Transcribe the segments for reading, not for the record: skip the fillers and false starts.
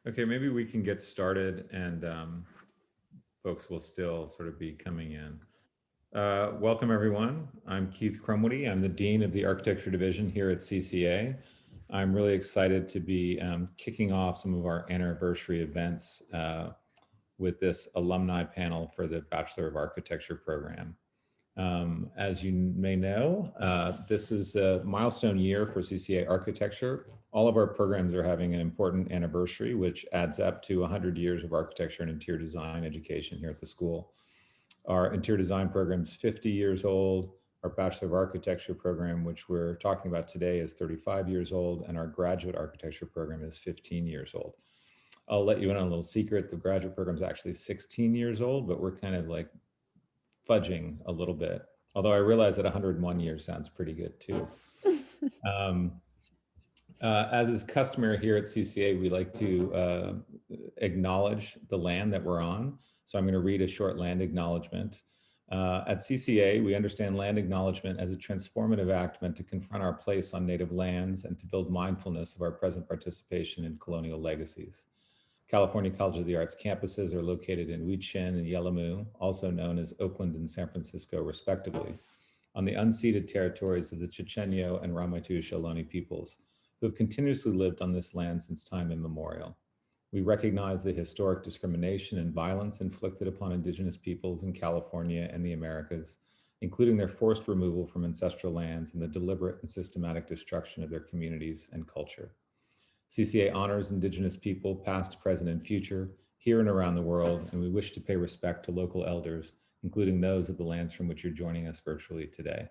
Okay, maybe we can get started and folks will still sort of be coming in. Welcome everyone. I'm Keith Crumwoody. I'm the Dean of the Architecture Division here at CCA. I'm really excited to be kicking off some of our anniversary events with this alumni panel for the Bachelor of Architecture program. As you may know, this is a milestone year for CCA Architecture. All of our programs are having an important anniversary, which adds up to 100 years of architecture and interior design education here at the school. Our interior design program is 50 years old. Our Bachelor of Architecture program, which we're talking about today, is 35 years old, and our graduate architecture program is 15 years old. I'll let you in on a little secret. The graduate program is actually 16 years old, but we're kind of like fudging a little bit. Although I realize that 101 years sounds pretty good too. As is customary here at CCA, we like to acknowledge the land that we're on. So I'm going to read a short land acknowledgement. At CCA, we understand land acknowledgement as a transformative act meant to confront our place on native lands and to build mindfulness of our present participation in colonial legacies. California College of the Arts campuses are located in Huichin and Yelamu, also known as Oakland and San Francisco, respectively, on the unceded territories of the Chochenyo and Ramaytush Ohlone peoples, who have continuously lived on this land since time immemorial. We recognize the historic discrimination and violence inflicted upon Indigenous peoples in California and the Americas, including their forced removal from ancestral lands and the deliberate and systematic destruction of their communities and culture. CCA honors Indigenous people, past, present, and future, here and around the world, and we wish to pay respect to local elders, including those of the lands from which you're joining us virtually today.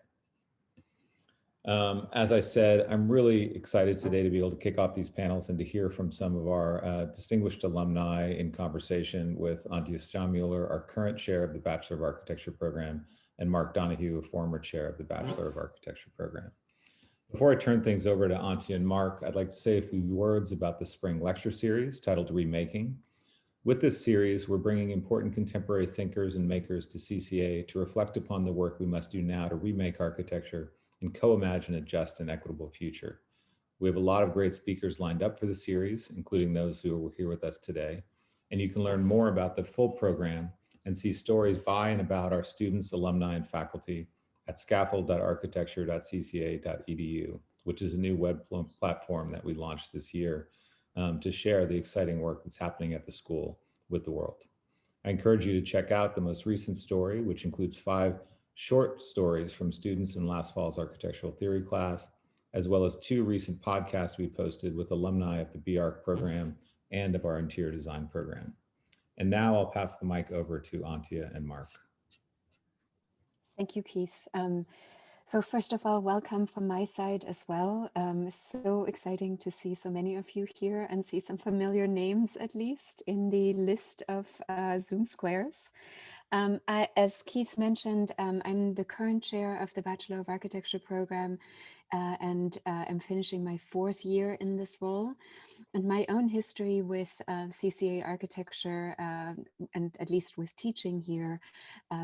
As I said, I'm really excited today to be able to kick off these panels and to hear from some of our distinguished alumni in conversation with Antje Steinmuller, our current chair of the Bachelor of Architecture program, and Mark Donohue, a former chair of the Bachelor of Architecture program. Before I turn things over to Antje and Mark, I'd like to say a few words about the spring lecture series titled Remaking. With this series, we're bringing important contemporary thinkers and makers to CCA to reflect upon the work we must do now to remake architecture and co-imagine a just and equitable future. We have a lot of great speakers lined up for the series, including those who are here with us today. And you can learn more about the full program and see stories by and about our students, alumni, and faculty at scaffold.architecture.cca.edu, which is a new web platform that we launched this year to share the exciting work that's happening at the school with the world. I encourage you to check out the most recent story, which includes 5 short stories from students in last fall's architectural theory class, as well as 2 recent podcasts we posted with alumni of the BARC program and of our interior design program. And now I'll pass the mic over to Antje and Mark. Thank you, Keith. So first of all, welcome from my side as well. So exciting to see so many of you here and see some familiar names, at least, in the list of Zoom squares. As Keith mentioned, I'm the current chair of the Bachelor of Architecture program and I'm finishing my 4th year in this role. And my own history with CCA architecture, and at least with teaching here,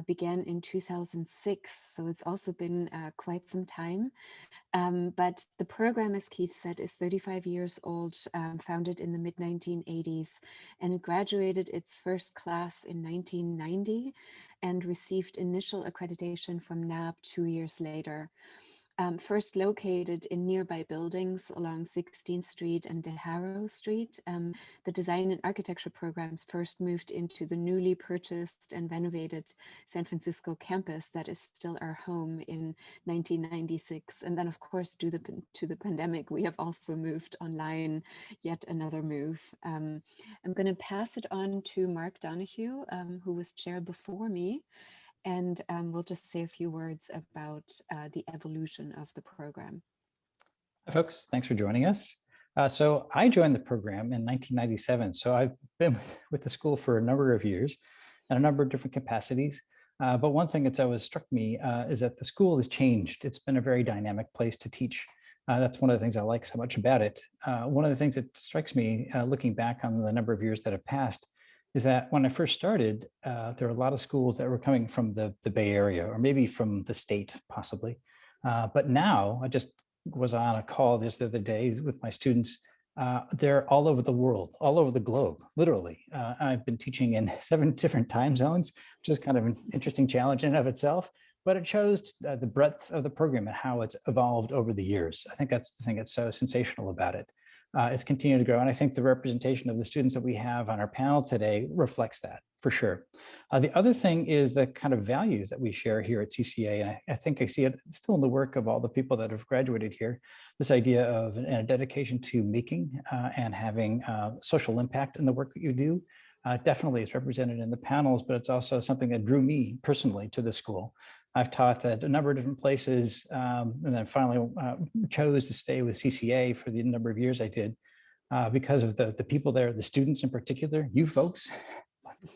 began in 2006. So it's also been quite some time. But the program, as Keith said, is 35 years old, founded in the mid-1980s, and it graduated its first class in 1990 and received initial accreditation from NAB 2 years later. First located in nearby buildings along 16th Street and De Haro Street, the design and architecture programs first moved into the newly purchased and renovated San Francisco campus that is still our home in 1996. And then, of course, due to the pandemic, we have also moved online, yet another move. I'm going to pass it on to Mark Donohue, who was chair before me. And we'll just say a few words about the evolution of the program. Hi, folks. Thanks for joining us. So I joined the program in 1997. So I've been with the school for a number of years in a number of different capacities. But one thing that's always struck me is that the school has changed. It's been a very dynamic place to teach. That's one of the things I like so much about it. One of the things that strikes me looking back on the number of years that have passed is that when I first started, there were a lot of schools that were coming from the Bay Area or maybe from the state, possibly. But now I just was on a call just the other day with my students they're all over the world, all over the globe, literally. I've been teaching in 7 different time zones, which is kind of an interesting challenge in and of itself, but it shows the breadth of the program and how it's evolved over the years. I think that's the thing that's so sensational about it. It's continued to grow. And I think the representation of the students that we have on our panel today reflects that for sure. The other thing is the kind of values that we share here at CCA. And I think I see it still in the work of all the people that have graduated here, this idea of a dedication to making and having social impact in the work that you do. Definitely it's represented in the panels, but it's also something that drew me personally to the school. I've taught at a number of different places, and then finally chose to stay with CCA for the number of years I did because of the people there, the students in particular, you folks,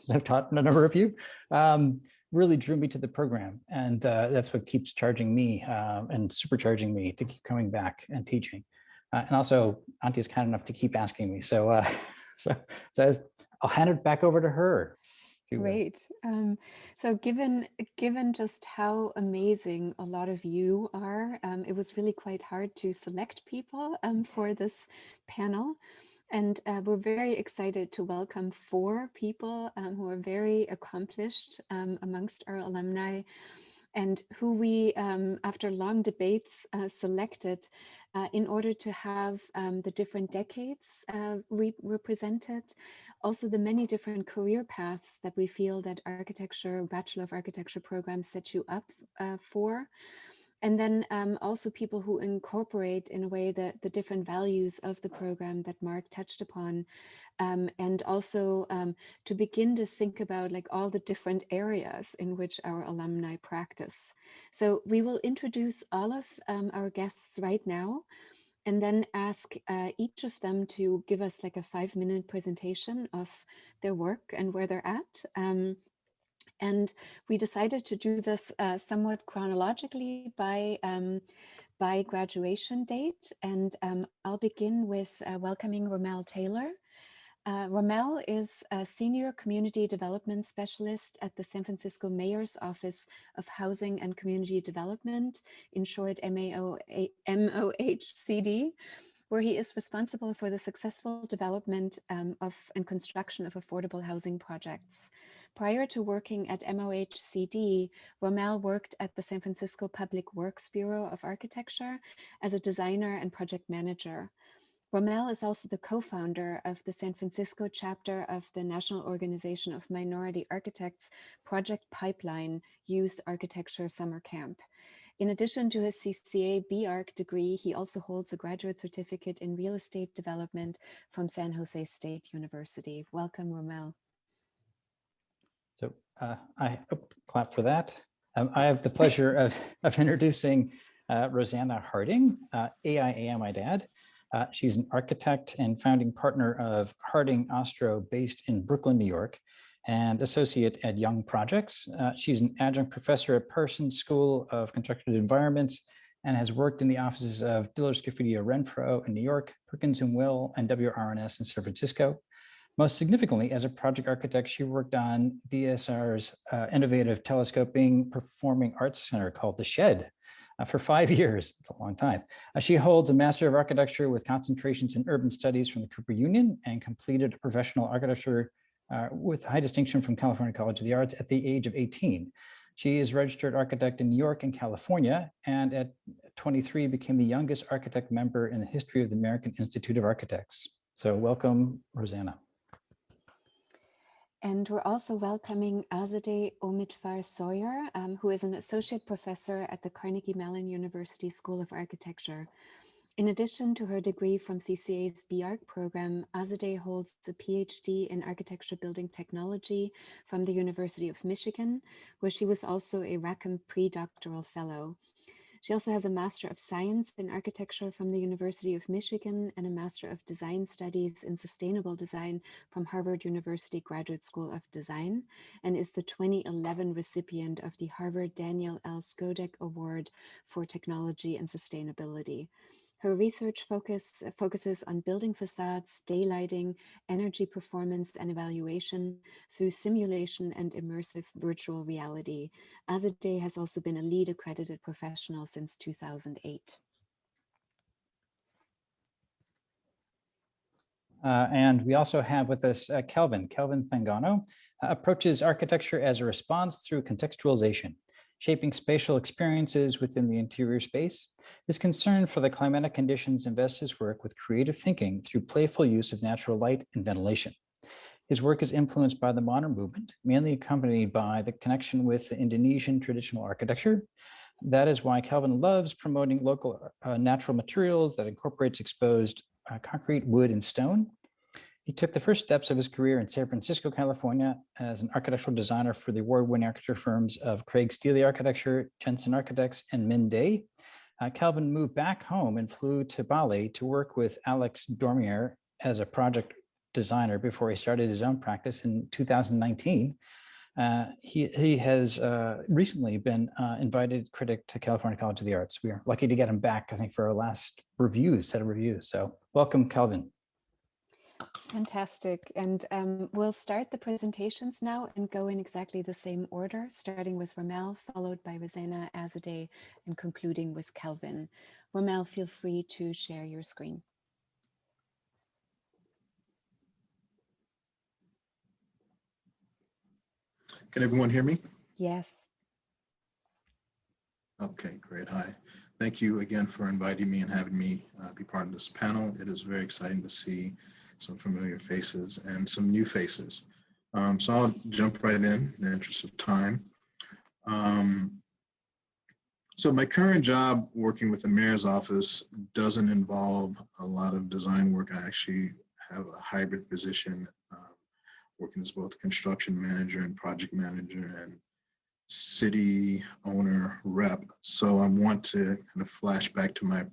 I've taught a number of you, really drew me to the program. And that's what keeps charging me and supercharging me to keep coming back and teaching. And also, Antje is kind enough to keep asking me. So, so I'll hand it back over to her. Great. So given just how amazing a lot of you are, it was really quite hard to select people for this panel. And we're very excited to welcome 4 people who are very accomplished amongst our alumni, and who we, after long debates, selected in order to have the different decades represented, also the many different career paths that we feel that Bachelor of Architecture programs set you up for. And then also people who incorporate in a way the different values of the program that Mark touched upon. And also to begin to think about like all the different areas in which our alumni practice. So we will introduce all of our guests right now, and then ask each of them to give us like a 5-minute presentation of their work and where they're at. And we decided to do this somewhat chronologically by graduation date. And I'll begin with welcoming Rommel Taylor. Rommel is a Senior Community Development Specialist at the San Francisco Mayor's Office of Housing and Community Development, in short MOHCD, where he is responsible for the successful development and construction of affordable housing projects. Prior to working at MOHCD, Rommel worked at the San Francisco Public Works Bureau of Architecture as a designer and project manager. Rommel is also the co-founder of the San Francisco chapter of the National Organization of Minority Architects Project Pipeline Youth Architecture Summer Camp. In addition to his CCA BArch degree, he also holds a graduate certificate in real estate development from San Jose State University. Welcome, Rommel. So I clap for that. I have the pleasure of introducing Rosanna Harding, AIA, I might add. She's an architect and founding partner of Harding Ostro based in Brooklyn, New York, and associate at Young Projects. She's an adjunct professor at Parsons School of Constructed Environments and has worked in the offices of Diller Scofidio Renfro in New York, Perkins and Will, and WRNS in San Francisco. Most significantly, as a project architect, she worked on DSR's innovative telescoping performing arts center called The Shed for 5 years. It's a long time. She holds a Master of Architecture with concentrations in urban studies from the Cooper Union and completed professional architecture with high distinction from California College of the Arts at the age of 18. She is a registered architect in New York and California, and at 23 became the youngest architect member in the history of the American Institute of Architects. So welcome, Rosanna. And we're also welcoming Azadeh Omitfar Sawyer, who is an associate professor at the Carnegie Mellon University School of Architecture. In addition to her degree from CCA's BArch program, Azadeh holds a PhD in architecture building technology from the University of Michigan, where she was also a Rackham pre-doctoral fellow. She also has a Master of Science in Architecture from the University of Michigan and a Master of Design Studies in Sustainable Design from Harvard University Graduate School of Design, and is the 2011 recipient of the Harvard Daniel L. Skodek Award for Technology and Sustainability. Her research focuses on building facades, daylighting, energy performance and evaluation through simulation and immersive virtual reality. Azadeh has also been a LEED accredited professional since 2008. And we also have with us Kelvin Fangano, approaches architecture as a response through contextualization, shaping spatial experiences within the interior space. His concern for the climatic conditions invests his work with creative thinking through playful use of natural light and ventilation. His work is influenced by the modern movement, mainly accompanied by the connection with the Indonesian traditional architecture. That is why Kelvin loves promoting local natural materials that incorporates exposed concrete, wood, and stone. He took the first steps of his career in San Francisco, California, as an architectural designer for the award-winning architecture firms of Craig Steely Architecture, Jensen Architects, and Min Day. Kelvin moved back home and flew to Bali to work with Alex Dormier as a project designer before he started his own practice in 2019. He has recently been invited critic to California College of the Arts. We are lucky to get him back, I think, for our last set of reviews. So welcome, Kelvin. Fantastic. And we'll start the presentations now and go in exactly the same order, starting with Rommel, followed by Rosanna, Azadeh, and concluding with Kelvin. Rommel, feel free to share your screen. Can everyone hear me? Yes. Okay, great. Hi. Thank you again for inviting me and having me be part of this panel. It is very exciting to see some familiar faces and some new faces. So I'll jump right in the interest of time. So my current job working with the mayor's office doesn't involve a lot of design work. I actually have a hybrid position, working as both construction manager and project manager and city owner rep. So I want to kind of flash back to my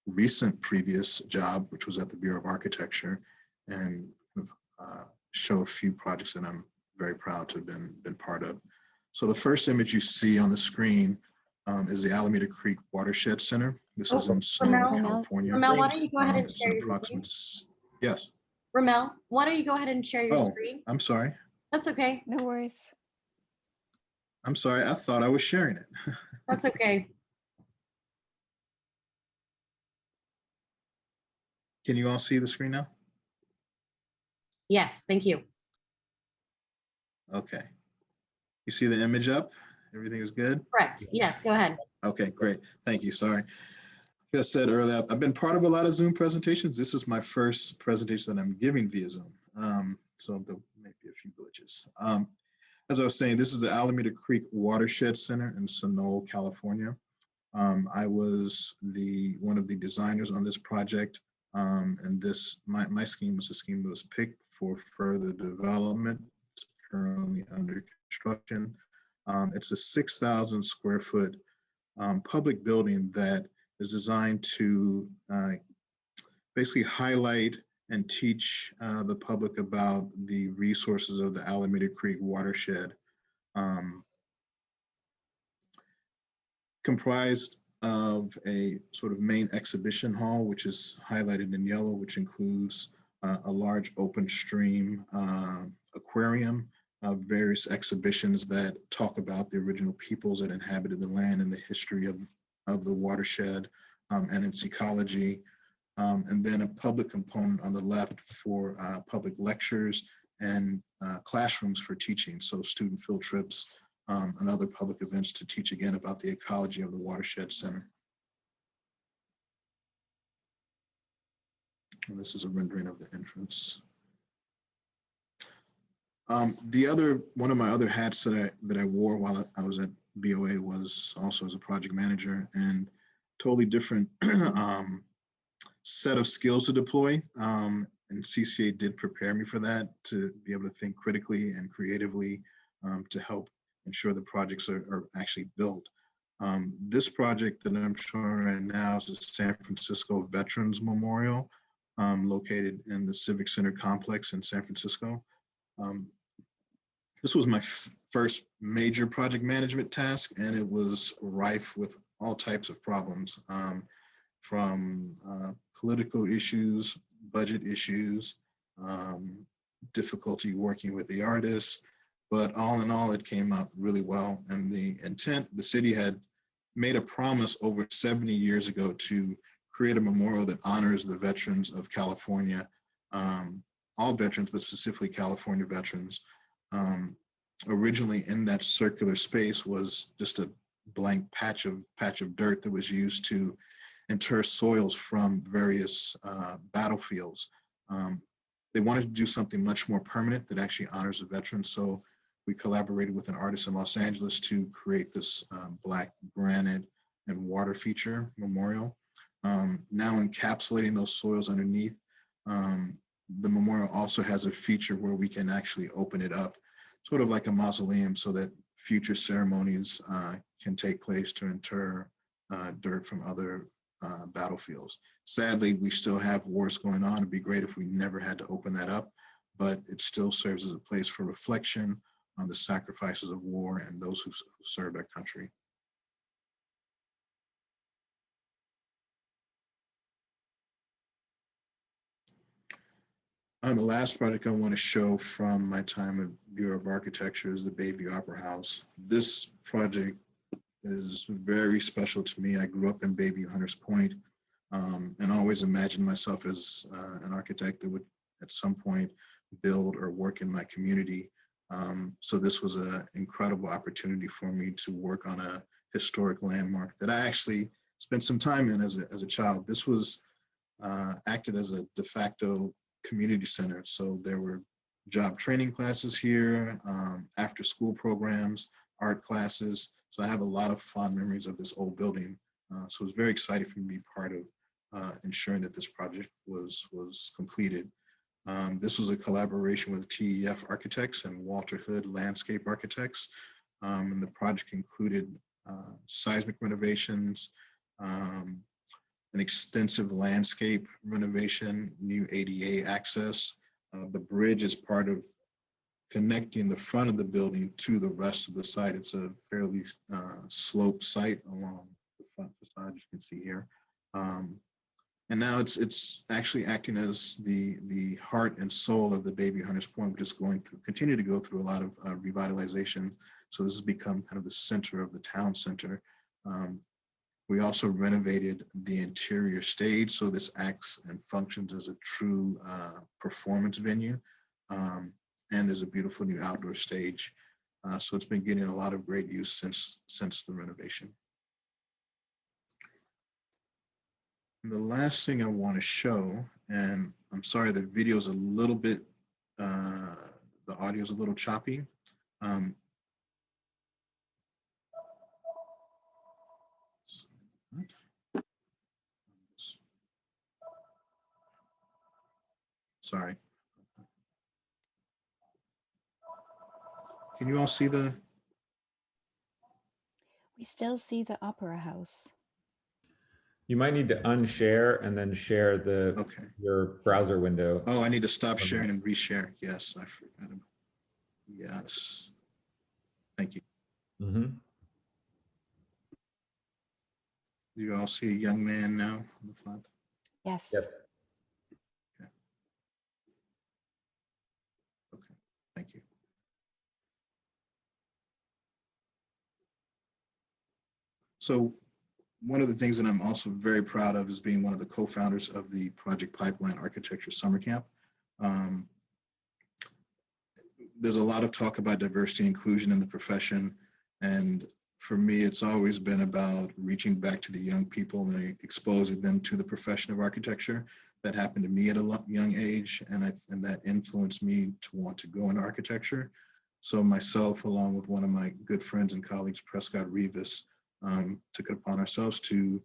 recent previous job, which was at the Bureau of Architecture, and kind of, show a few projects that I'm very proud to have been part of. So the first image you see on the screen is the Alameda Creek Watershed Center. This is in Sonoma, California. Rommel, why don't you go ahead and It's share an your approximate, screen? yes. Rommel, why don't you go ahead and share your Oh, screen? I'm sorry. That's okay. No worries. I'm sorry. I thought I was sharing it. That's okay. Can you all see the screen now? Yes, thank you. Okay. You see the image up? Everything is good? Correct. Yes, go ahead. Okay, great. Thank you. Sorry. Like I said earlier, I've been part of a lot of Zoom presentations. This is my first presentation that I'm giving via Zoom. So there may be a few glitches. As I was saying, this is the Alameda Creek Watershed Center in Sonoma, California. I was one of the designers on this project. And my scheme was a scheme that was picked for further development. It's currently under construction. It's a 6,000 square foot public building that is designed to basically highlight and teach the public about the resources of the Alameda Creek watershed, comprised of a sort of main exhibition hall, which is highlighted in yellow, which includes a large open stream aquarium, various exhibitions that talk about the original peoples that inhabited the land and the history of the watershed and its ecology. And then a public component on the left for public lectures and classrooms for teaching. So student field trips and other public events to teach again about the ecology of the Watershed Center. And this is a rendering of the entrance. One of my other hats that I wore while I was at BOA was also as a project manager, and totally different set of skills to deploy. And CCA did prepare me for that, to be able to think critically and creatively to help ensure the projects are actually built. This project that I'm showing right now is the San Francisco Veterans Memorial, located in the Civic Center complex in San Francisco. This was my first major project management task, and it was rife with all types of problems, from political issues, budget issues, difficulty working with the artists, but all in all, it came out really well. And the intent, the city had made a promise over 70 years ago to create a memorial that honors the veterans of California all veterans, but specifically California veterans. Originally in that circular space was just a blank patch of dirt that was used to inter soils from various battlefields. They wanted to do something much more permanent that actually honors the veterans. So we collaborated with an artist in Los Angeles to create this black granite and water feature memorial. Now encapsulating those soils underneath, the memorial also has a feature where we can actually open it up, sort of like a mausoleum, so that future ceremonies can take place to inter dirt from other battlefields. Sadly, we still have wars going on. It'd be great if we never had to open that up, but it still serves as a place for reflection on the sacrifices of war and those who served our country. The last project I want to show from my time at Bureau of Architecture is the Bayview Opera House. This project is very special to me. I grew up in Bayview, Hunters Point, and always imagined myself as an architect that would at some point build or work in my community. So this was an incredible opportunity for me to work on a historic landmark that I actually spent some time in as a child. This was acted as a de facto community center. So there were job training classes here, after school programs, art classes. So I have a lot of fond memories of this old building. So it was very exciting for me to be part of ensuring that this project was completed. This was a collaboration with TEF Architects and Walter Hood Landscape Architects. And the project included seismic renovations, an extensive landscape renovation, new ADA access. The bridge is part of connecting the front of the building to the rest of the site. It's a fairly sloped site along the front facade, you can see here. And now it's actually acting as the heart and soul of the Bayview Hunters Point, which is continue to go through a lot of revitalization. So this has become kind of the center of the town center. We also renovated the interior stage, so this acts and functions as a true performance venue. And there's a beautiful new outdoor stage. So it's been getting a lot of great use since the renovation. And the last thing I want to show, and I'm sorry the video is a little bit, the audio is a little choppy. Sorry. Can you all see the? We still see the Opera House. You might need to unshare and then share your browser window. Oh, I need to stop sharing and reshare. Yes, I forgot. Yes. Thank you. Mm-hmm. Do you all see a young man now on the front? Yes. Yes. Okay, thank you. So one of the things that I'm also very proud of is being one of the co-founders of the Project Pipeline Architecture Summer Camp. There's a lot of talk about diversity and inclusion in the profession. And for me, it's always been about reaching back to the young people and exposing them to the profession of architecture. That happened to me at a young age, and that influenced me to want to go into architecture. So myself, along with one of my good friends and colleagues, Prescott Rivas, took it upon ourselves to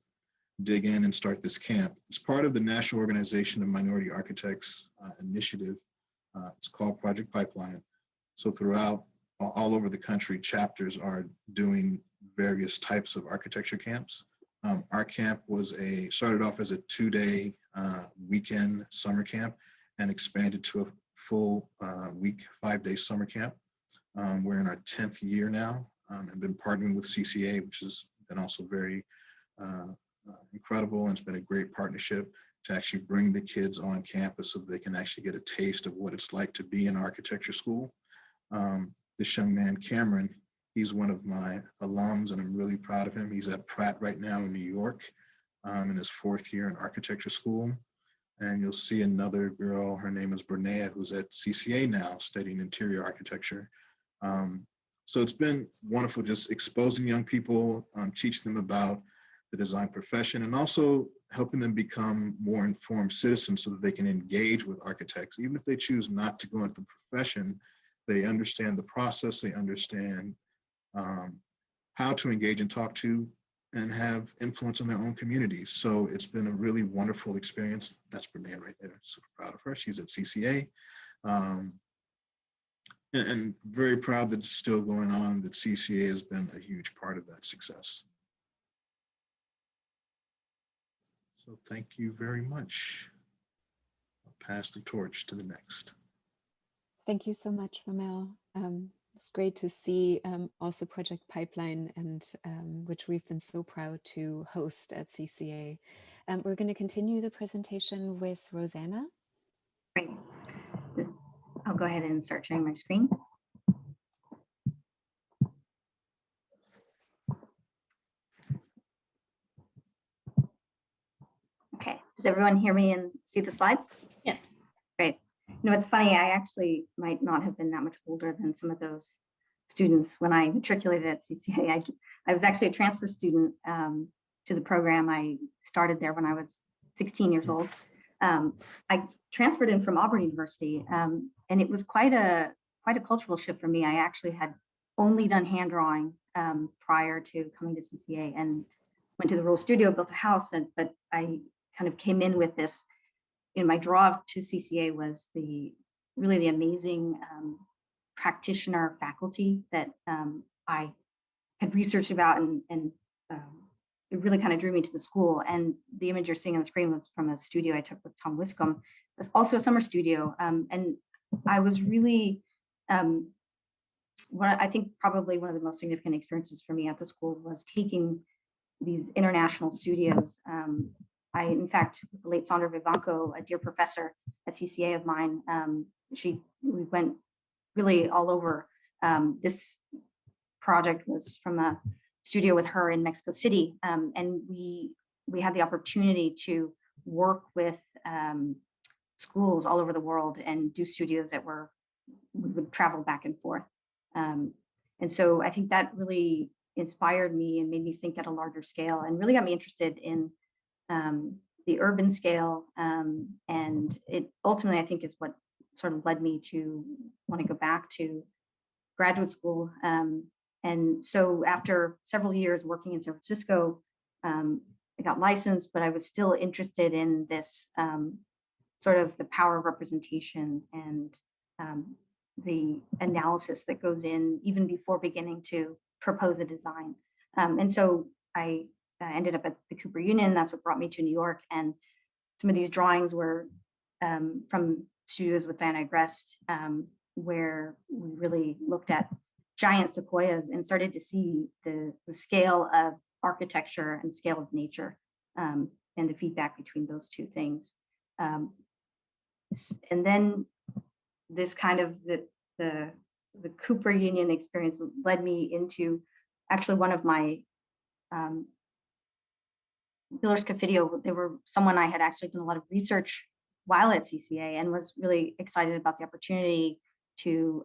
dig in and start this camp. It's part of the National Organization of Minority Architects initiative. It's called Project Pipeline. So throughout, all over the country, chapters are doing various types of architecture camps. Our camp started off as a 2-day weekend summer camp and expanded to a full week, 5-day summer camp. We're in our 10th year now. I've been partnering with CCA, which has been also very incredible, and it's been a great partnership to actually bring the kids on campus so that they can actually get a taste of what it's like to be in architecture school. This young man, Cameron, he's one of my alums, and I'm really proud of him. He's at Pratt right now in New York in his 4th year in architecture school. And you'll see another girl, her name is Brunea, who's at CCA now studying interior architecture. So it's been wonderful just exposing young people, teaching them about the design profession, and also helping them become more informed citizens so that they can engage with architects. Even if they choose not to go into the profession, they understand the process, they understand how to engage and talk to and have influence on their own communities. So it's been a really wonderful experience. That's Brunea right there. Super proud of her. She's at CCA. And very proud that it's still going on, that CCA has been a huge part of that success. So thank you very much. I'll pass the torch to the next. Thank you so much, Ramel. It's great to see also Project Pipeline, and which we've been so proud to host at CCA. We're going to continue the presentation with Rosanna. Great. I'll go ahead and start sharing my screen. Okay, does everyone hear me and see the slides? Yes. Great. You know, it's funny, I actually might not have been that much older than some of those students when I matriculated at CCA. I was actually a transfer student to the program. I started there when I was 16 years old. I transferred in from Auburn University, and it was quite a cultural shift for me. I actually had only done hand drawing prior to coming to CCA, and went to the Rural Studio, built a house, but I kind of came in with this. My draw to CCA was really the amazing practitioner faculty that I had researched about, and it really kind of drew me to the school. And the image you're seeing on the screen was from a studio I took with Tom Wiscombe. It's also a summer studio, and I was really I think probably one of the most significant experiences for me at the school was taking these international studios. In fact, with the late Sandra Vivanco, a dear professor at CCA of mine, we went really all over. This project was from a studio with her in Mexico City, and we had the opportunity to work with schools all over the world and do studios that we would travel back and forth. And so I think that really inspired me and made me think at a larger scale, and really got me interested in the urban scale. And it ultimately, I think, is what sort of led me to want to go back to graduate school. And so after several years working in San Francisco, I got licensed, but I was still interested in this sort of the power of representation and the analysis that goes in even before beginning to propose a design. And so I ended up at the Cooper Union. That's what brought me to New York. And some of these drawings were from studios with Diana Agrest, where we really looked at giant sequoias and started to see the scale of architecture and scale of nature, and the feedback between those two things. And then this kind of the Cooper Union experience led me into actually one of my Billers Cofidio. They were someone I had actually done a lot of research while at CCA, and was really excited about the opportunity to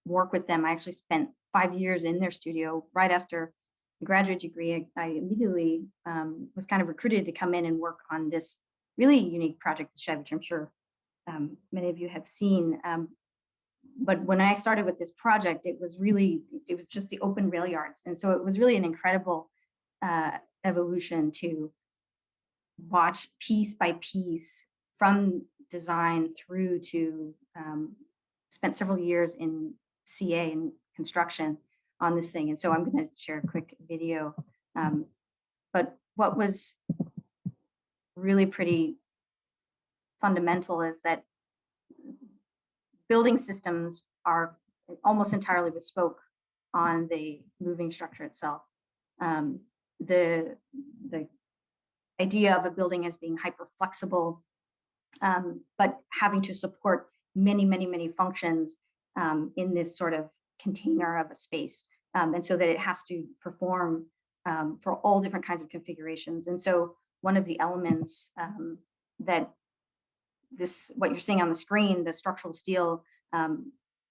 work with them. I actually spent 5 years in their studio. Right after the graduate degree, I immediately was kind of recruited to come in and work on this really unique project, the Shed, which I'm sure many of you have seen. But when I started with this project, it was just the open rail yards. And so it was really an incredible evolution to watch piece by piece from design through to spent several years in CA and construction on this thing. And so I'm going to share a quick video. But what was really pretty fundamental is that building systems are almost entirely bespoke on the moving structure itself. The idea of a building as being hyper flexible, but having to support many, many, many functions in this sort of container of a space. And so that it has to perform for all different kinds of configurations. And so one of the elements that what you're seeing on the screen, the structural steel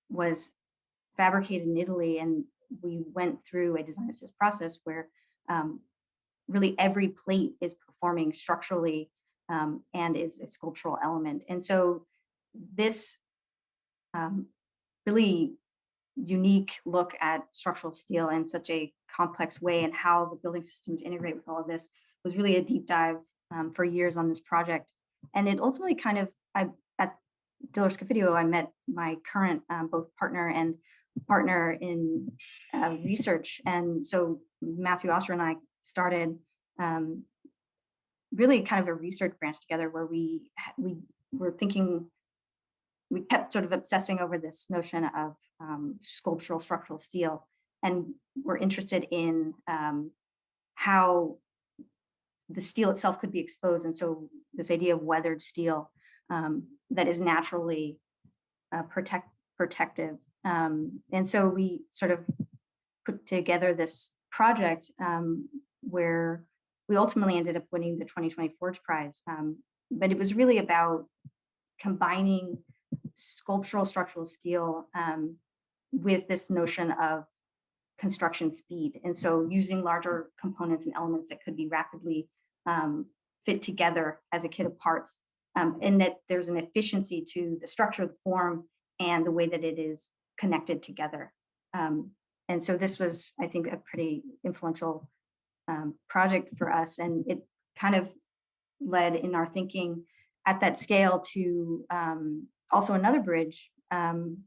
was fabricated in Italy, and we went through a design assist process where really every plate is performing structurally and is a sculptural element. And so this really unique look at structural steel in such a complex way and how the building systems integrate with all of this was really a deep dive for years on this project. And it ultimately kind of, at Diller Scofidio, I met my current both partner and partner in research. And so Matthew Osser and I started really kind of a research branch together where we were thinking, we kept sort of obsessing over this notion of sculptural structural steel, and we're interested in how the steel itself could be exposed. And so this idea of weathered steel that is naturally protective. And so we sort of put together this project where we ultimately ended up winning the 2020 Forge Prize. But it was really about combining sculptural structural steel with this notion of construction speed. And so using larger components and elements that could be rapidly fit together as a kit of parts, and that there's an efficiency to the structure, the form, and the way that it is connected together. And so this was, I think, a pretty influential project for us. And it kind of led in our thinking at that scale to also another bridge and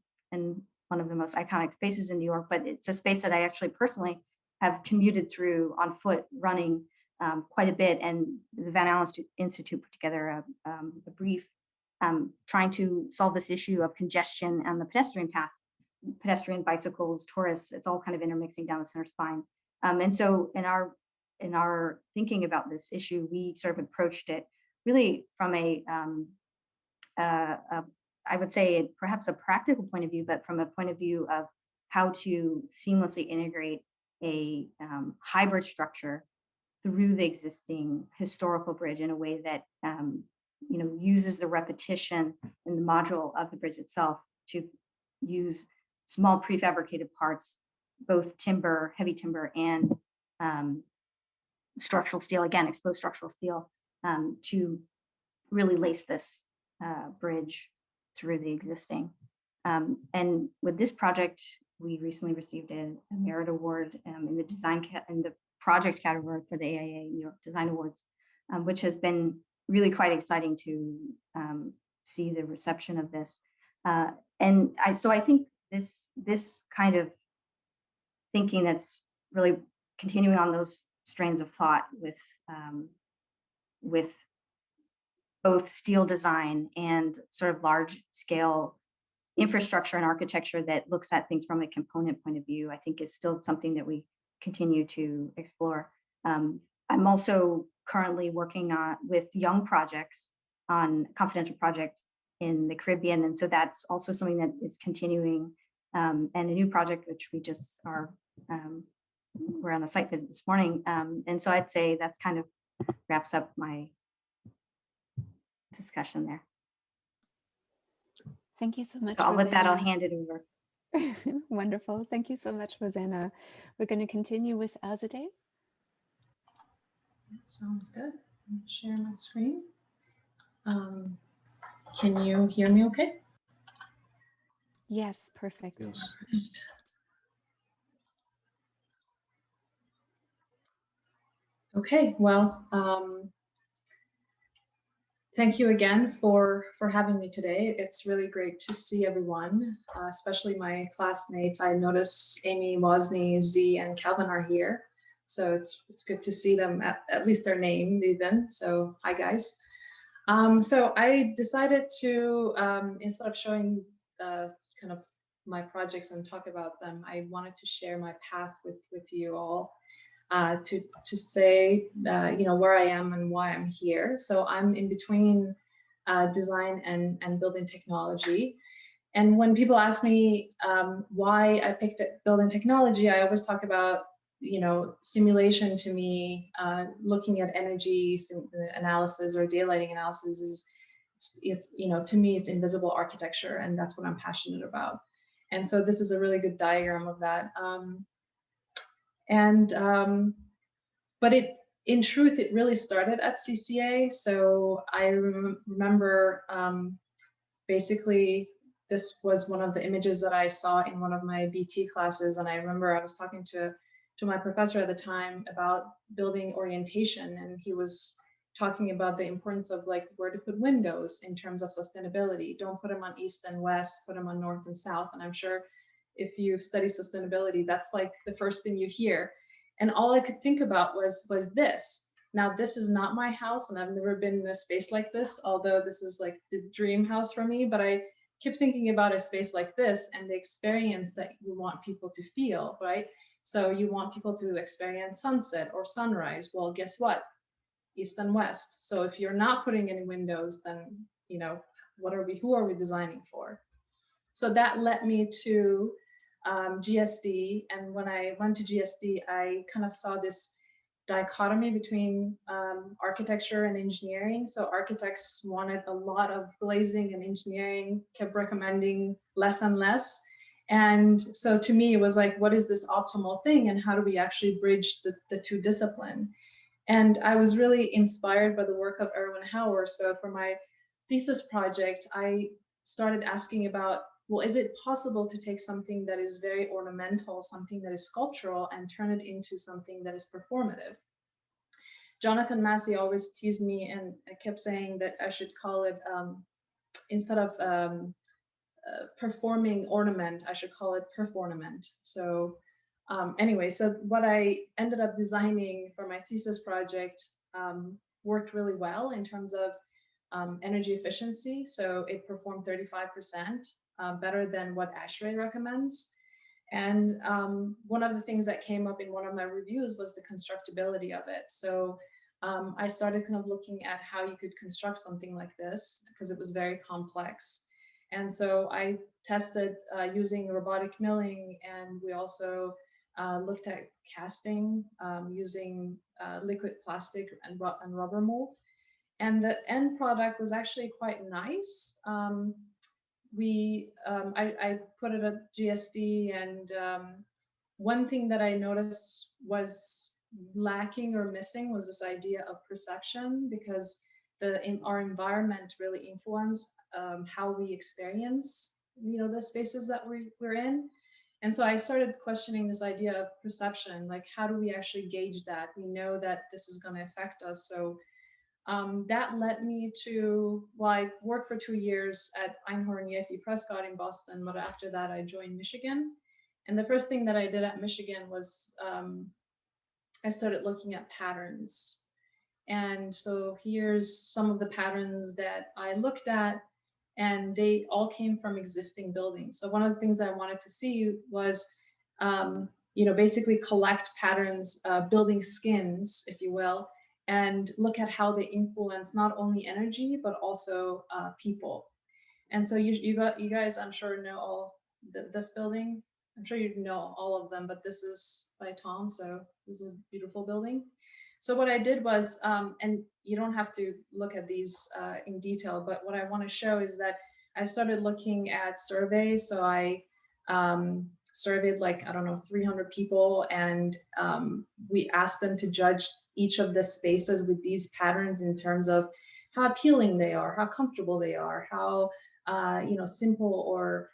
one of the most iconic spaces in New York, but it's a space that I actually personally have commuted through on foot, running quite a bit. And the Van Allen Institute put together a brief trying to solve this issue of congestion on the pedestrian path, pedestrian, bicycles, tourists, it's all kind of intermixing down the center spine. And so in our thinking about this issue, we sort of approached it really from I would say perhaps a practical point of view, but from a point of view of how to seamlessly integrate a hybrid structure through the existing historical bridge in a way that uses the repetition in the module of the bridge itself to use small prefabricated parts, both timber, heavy timber, and structural steel, again, exposed structural steel, to really lace this bridge through the existing. And with this project, we recently received a merit award in the in the projects category for the AIA New York Design Awards, which has been really quite exciting to see the reception of this. So I think this kind of thinking that's really continuing on those strains of thought with both steel design and sort of large scale infrastructure and architecture that looks at things from a component point of view, I think is still something that we continue to explore. I'm also currently working with young projects on a confidential project in the Caribbean. And so that's also something that is continuing, and a new project, which we just we're on a site visit this morning. And so I'd say that's kind of wraps up my discussion there. Thank you so much. So with that, I'll hand it over. Wonderful. Thank you so much, Rosanna. We're going to continue with Azadeh. Sounds good. Share my screen. Can you hear me okay? Yes, perfect. Yes. Okay, well, thank you again for having me today. It's really great to see everyone, especially my classmates. I notice Amy, Wozni, Z, and Kelvin are here. So it's good to see them, at least their name even. So hi guys. So I decided to, instead of showing kind of my projects and talk about them, I wanted to share my path with you all. To say, where I am and why I'm here. So I'm in between design and building technology. And when people ask me why I picked building technology, I always talk about, simulation to me, looking at energy analysis or daylighting analysis is you know, to me, it's invisible architecture, and that's what I'm passionate about. And so this is a really good diagram of that. But in truth, it really started at CCA. So I remember basically this was one of the images that I saw in one of my BT classes. And I remember I was talking to my professor at the time about building orientation, and he was talking about the importance of like where to put windows in terms of sustainability. Don't put them on east and west, put them on north and south. And I'm sure if you study sustainability, that's like the first thing you hear. And all I could think about was this. Now, this is not my house, and I've never been in a space like this, although this is like the dream house for me. But I keep thinking about a space like this and the experience that you want people to feel, right? So you want people to experience sunset or sunrise. Well, guess what? East and west. So if you're not putting any windows, then, you know, who are we designing for? So that led me to GSD. And when I went to GSD, I kind of saw this dichotomy between architecture and engineering. So architects wanted a lot of glazing, and engineering kept recommending less and less. And so to me, it was like, what is this optimal thing, and how do we actually bridge the two disciplines? And I was really inspired by the work of Erwin Hauer. So for my thesis project, I started asking about, well, is it possible to take something that is very ornamental, something that is sculptural, and turn it into something that is performative? Jonathan Massey always teased me and kept saying that I should call it, instead of performing ornament, I should call it performament. So anyway, so what I ended up designing for my thesis project worked really well in terms of energy efficiency. So it performed 35%. Better than what ASHRAE recommends. And one of the things that came up in one of my reviews was the constructability of it. So I started kind of looking at how you could construct something like this, because it was very complex. And so I tested using robotic milling, and we also looked at casting using liquid plastic and rubber mold. And the end product was actually quite nice. I put it at GSD, and one thing that I noticed was lacking or missing was this idea of perception, because our environment really influence how we experience, you know, the spaces that we're in. And so I started questioning this idea of perception, like how do we actually gauge that? We know that this is going to affect us. So that led me to, well, I worked for 2 years at Einhorn Yaffe Prescott in Boston, but after that I joined Michigan. And the first thing that I did at Michigan was I started looking at patterns. And so here's some of the patterns that I looked at, and they all came from existing buildings. So one of the things I wanted to see was, you know, basically collect patterns, building skins, if you will, and look at how they influence not only energy, but also people. And so you guys, I'm sure, know all this building. I'm sure you know all of them, but this is by Tom. So this is a beautiful building. So what I did was, and you don't have to look at these in detail, but what I want to show is that I started looking at surveys. So I surveyed like, I don't know, 300 people, and we asked them to judge each of the spaces with these patterns in terms of how appealing they are, how comfortable they are, how you know, simple or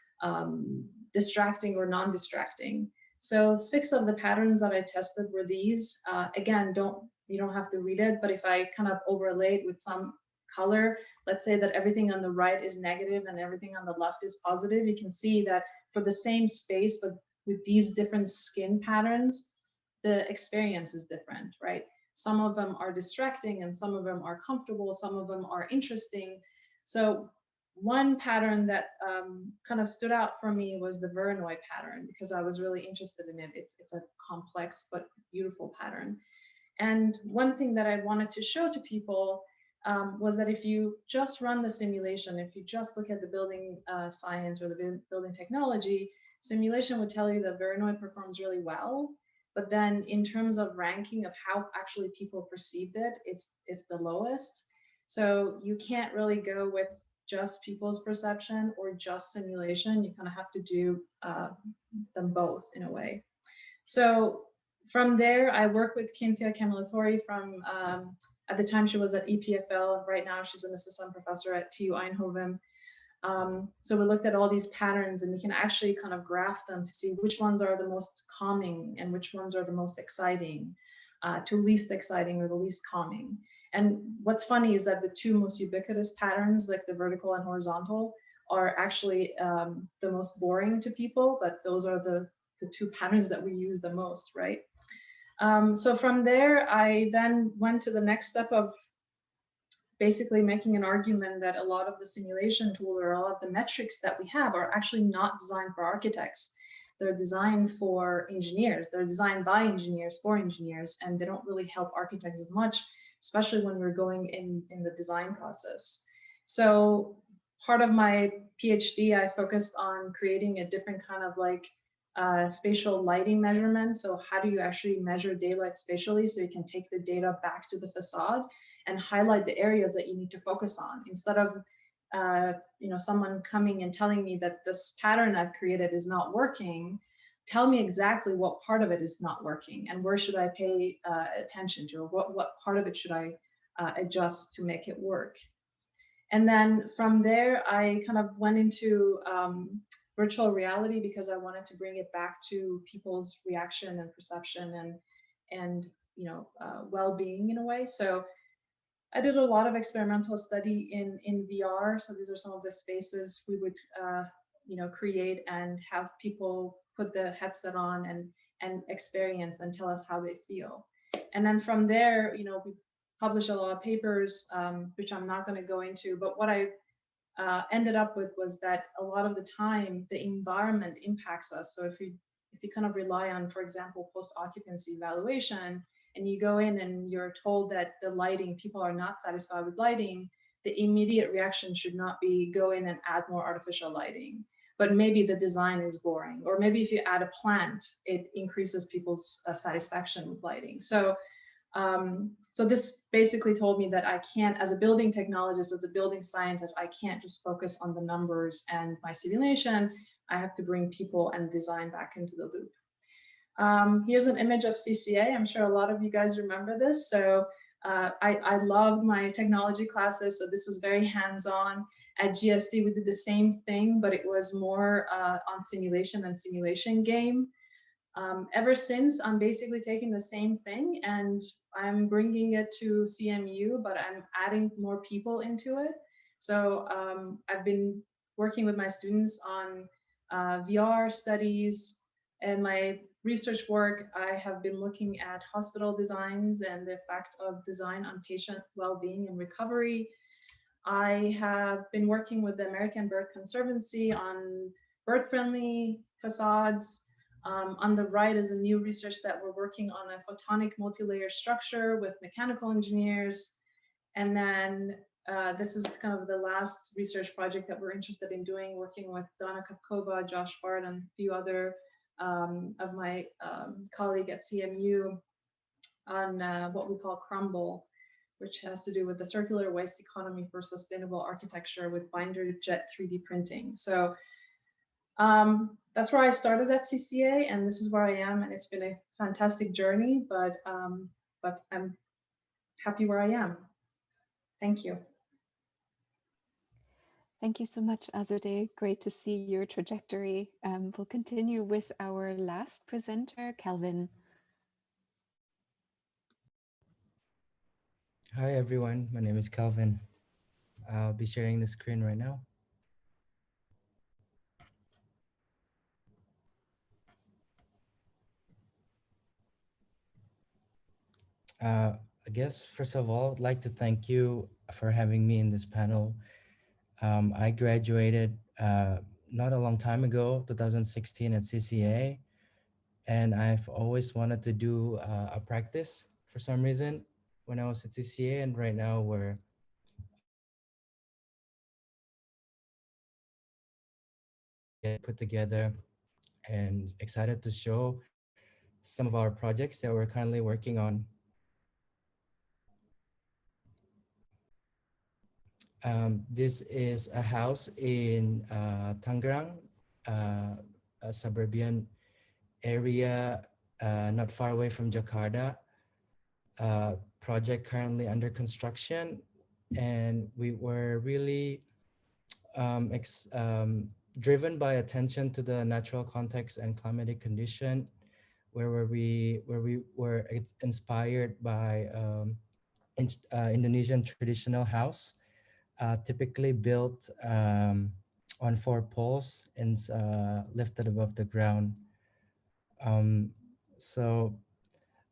distracting or non-distracting. So 6 of the patterns that I tested were these. Again, you don't have to read it, but if I kind of overlay it with some color, let's say that everything on the right is negative and everything on the left is positive, you can see that for the same space, but with these different skin patterns, the experience is different, right? Some of them are distracting and some of them are comfortable, some of them are interesting. So one pattern that kind of stood out for me was the Voronoi pattern, because I was really interested in it. It's a complex but beautiful pattern. And one thing that I wanted to show to people was that if you just run the simulation, if you just look at the building science or the building technology, simulation would tell you that Voronoi performs really well. But then in terms of ranking of how actually people perceived it, it's the lowest. So you can't really go with just people's perception or just simulation. You kind of have to do them both in a way. So from there, I work with Cynthia Camillatore from, at the time she was at EPFL, and right now she's an assistant professor at TU Eindhoven. So we looked at all these patterns, and we can actually kind of graph them to see which ones are the most calming and which ones are the most exciting, to least exciting or the least calming. And what's funny is that the two most ubiquitous patterns, like the vertical and horizontal, are actually the most boring to people, but those are the two patterns that we use the most, right? So from there, I then went to the next step of basically making an argument that a lot of the simulation tools or a lot of the metrics that we have are actually not designed for architects. They're designed for engineers. They're designed by engineers for engineers, and they don't really help architects as much, especially when we're going in the design process. So part of my PhD, I focused on creating a different kind of like spatial lighting measurement. So how do you actually measure daylight spatially so you can take the data back to the facade and highlight the areas that you need to focus on, instead of someone coming and telling me that this pattern I've created is not working. Tell me exactly what part of it is not working and where should I pay attention to, or what part of it should I adjust to make it work. And then from there, I kind of went into virtual reality because I wanted to bring it back to people's reaction and perception and well-being in a way. So I did a lot of experimental study in VR. So these are some of the spaces we would create and have people put the headset on and experience and tell us how they feel. And then from there, we published a lot of papers, which I'm not going to go into, but what I ended up with was that a lot of the time the environment impacts us. So if you kind of rely on, for example, post-occupancy evaluation, and you go in and you're told that the lighting, people are not satisfied with lighting, the immediate reaction should not be go in and add more artificial lighting, but maybe the design is boring, or maybe if you add a plant, it increases people's satisfaction with lighting. So so this basically told me that I can't, as a building technologist, as a building scientist, I can't just focus on the numbers and my simulation. I have to bring people and design back into the loop. Here's an image of CCA. I'm sure a lot of you guys remember this. So I love my technology classes. So this was very hands-on. At GSD, we did the same thing, but it was more on simulation and simulation game. Ever since, I'm basically taking the same thing and I'm bringing it to CMU, but I'm adding more people into it. So I've been working with my students on VR studies, and my research work, I have been looking at hospital designs and the effect of design on patient well-being and recovery. I have been working with the American Bird Conservancy on bird-friendly facades. On the right is a new research that we're working on, a photonic multi-layer structure with mechanical engineers. And then this is kind of the last research project that we're interested in doing, working with Donna Kapkova, Josh Bart, and a few other of my colleague at CMU on what we call Crumble, which has to do with the circular waste economy for sustainable architecture with binder jet 3D printing. So that's where I started at CCA, and this is where I am, and it's been a fantastic journey, but I'm happy where I am. Thank you. Thank you so much, Azadeh. Great to see your trajectory. We'll continue with our last presenter, Kelvin. Hi everyone, my name is Kelvin. I'll be sharing the screen right now. I guess first of all, I'd like to thank you for having me in this panel. I graduated not a long time ago, 2016 at CCA, and I've always wanted to do a practice for some reason when I was at CCA, and right now we're put together and excited to show some of our projects that we're currently working on. This is a house in Tangerang, a suburban area not far away from Jakarta. Project currently under construction, and we were really driven by attention to the natural context and climatic condition, where we were inspired by Indonesian traditional house, typically built on 4 poles and lifted above the ground. So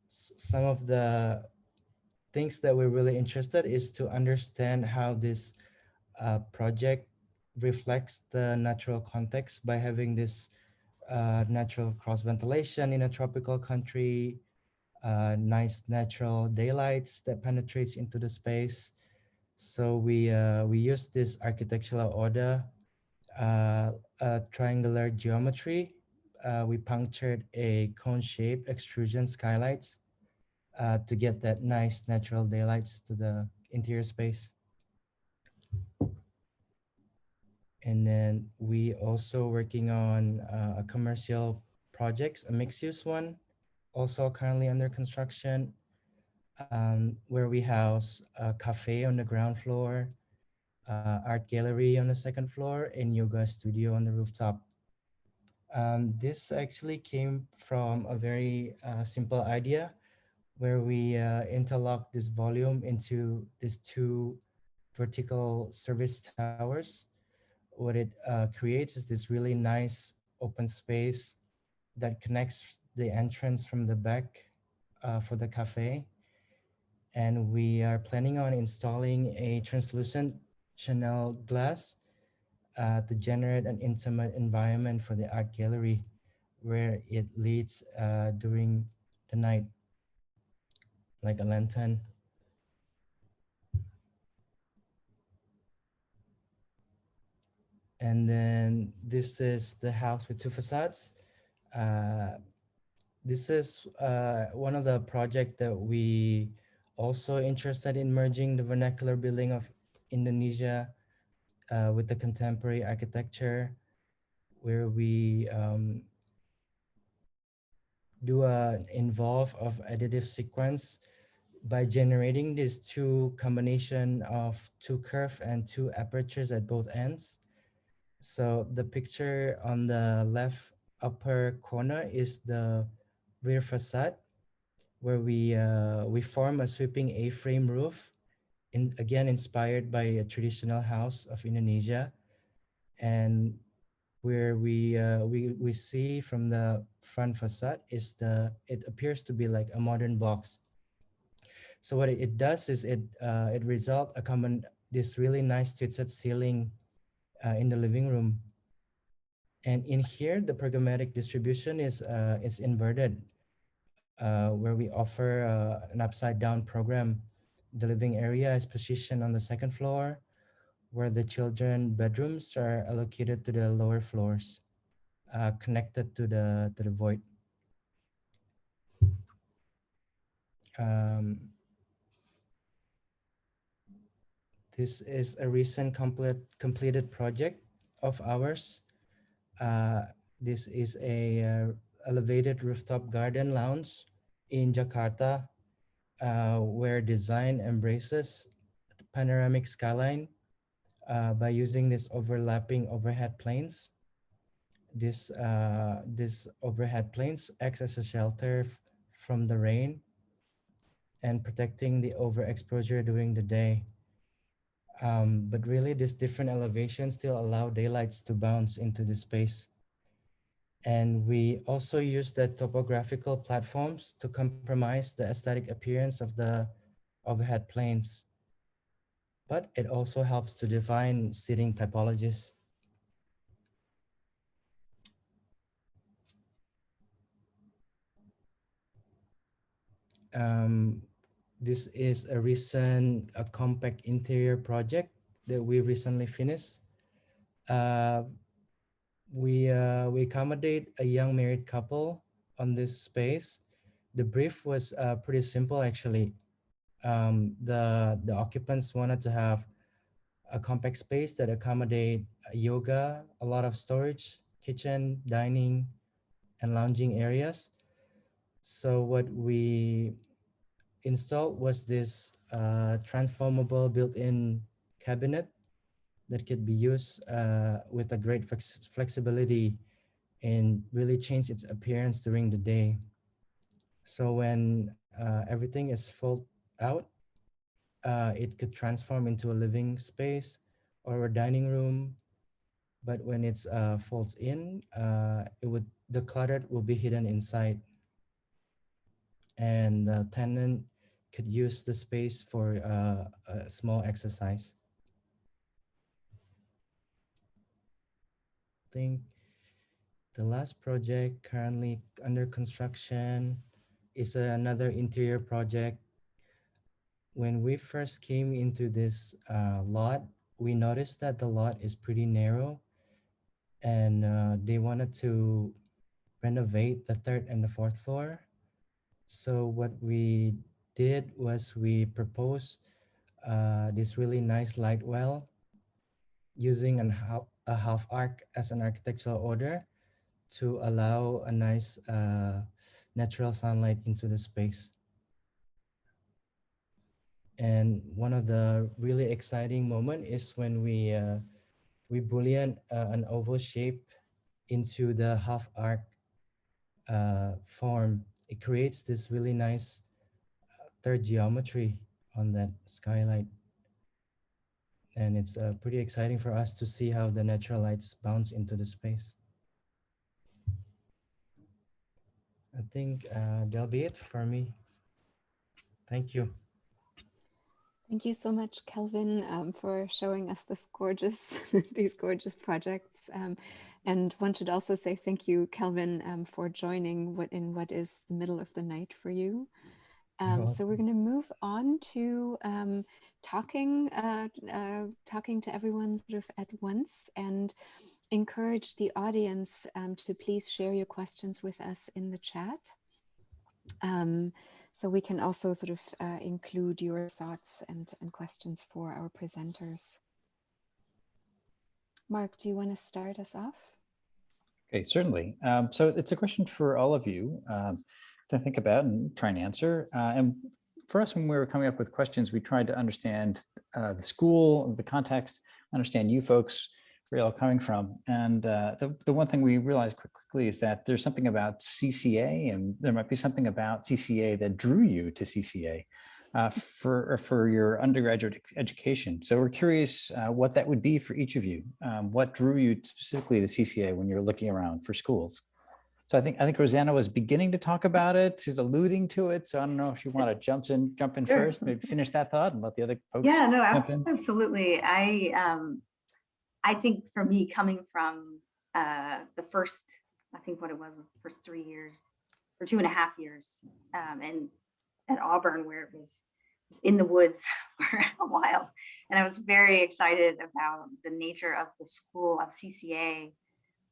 some of the things that we're really interested is to understand how this project reflects the natural context by having this natural cross ventilation in a tropical country, nice natural daylights that penetrates into the space. So we use this architectural order, triangular geometry. We punctured a cone shape extrusion skylights to get that nice natural daylights to the interior space. And then we also working on a commercial projects, a mixed use one, also currently under construction, where we house a cafe on the ground floor, art gallery on the second floor, and yoga studio on the rooftop. This actually came from a very simple idea where we interlock this volume into these two vertical service towers. What it creates is this really nice open space that connects the entrance from the back for the cafe. And we are planning on installing a translucent Chanel glass to generate an intimate environment for the art gallery where it leads during the night, like a lantern. And then this is the house with two facades. This is one of the projects that we also interested in merging the vernacular building of Indonesia with the contemporary architecture, where we do an involve of additive sequence by generating these two combination of two curve and two apertures at both ends. So the picture on the left upper corner is the rear facade, where we form a sweeping A-frame roof, again inspired by a traditional house of Indonesia, and where we see from the front facade is it appears to be like a modern box. So what it does is it result a common this really nice twisted ceiling in the living room. And in here, the programmatic distribution is inverted, where we offer an upside down program. The living area is positioned on the second floor, where the children bedrooms are allocated to the lower floors, connected to the void. This is a recent completed project of ours. This is a elevated rooftop garden lounge in Jakarta, where design embraces panoramic skyline by using this overlapping overhead planes. This overhead planes acts as a shelter from the rain and protecting the overexposure during the day. But really, these different elevations still allow daylights to bounce into the space. And we also use the topographical platforms to compromise the aesthetic appearance of the overhead planes. But it also helps to define seating typologies. This is a recent compact interior project that we recently finished. We accommodate a young married couple on this space. The brief was pretty simple, actually. The occupants wanted to have a compact space that accommodate yoga, a lot of storage, kitchen, dining, and lounging areas. So what we installed was this transformable built-in cabinet that could be used with a great flexibility and really change its appearance during the day. So when everything is folded out, it could transform into a living space or a dining room. But when it's folds in, the clutter will be hidden inside, and the tenant could use the space for a small exercise. I think the last project currently under construction is another interior project. When we first came into this lot, we noticed that the lot is pretty narrow, and they wanted to renovate the third and the fourth floor. So what we did was we proposed this really nice light well using a half arc as an architectural order to allow a nice natural sunlight into the space. And one of the really exciting moment is when we boolean an oval shape into the half arc form. It creates this really nice third geometry on that skylight. And it's pretty exciting for us to see how the natural lights bounce into the space. I think that'll be it for me. Thank you. Thank you so much, Kelvin, for showing us this gorgeous, these gorgeous projects. And one should also say thank you, Kelvin, for joining what is the middle of the night for you. So we're going to move on to talking to everyone sort of at once, and encourage the audience to please share your questions with us in the chat. So we can also sort of include your thoughts and questions for our presenters. Mark, do you want to start us off? Okay, certainly. So it's a question for all of you to think about and try and answer. And for us, when we were coming up with questions, we tried to understand the school, the context, understand you folks, where you're all coming from. And the one thing we realized quickly is that there's something about CCA, and there might be something about CCA that drew you to CCA for your undergraduate education. So we're curious what that would be for each of you. What drew you specifically to CCA when you're looking around for schools? So I think Rosanna was beginning to talk about it. She's alluding to it. So I don't know if you want to jump in Sure. first, maybe finish that thought and let the other folks Yeah, no, jump in. absolutely. I think for me, coming from the first, I think what it was the first 3 years or 2.5 years, and at Auburn, where it was in the woods for a while, and I was very excited about the nature of the school of CCA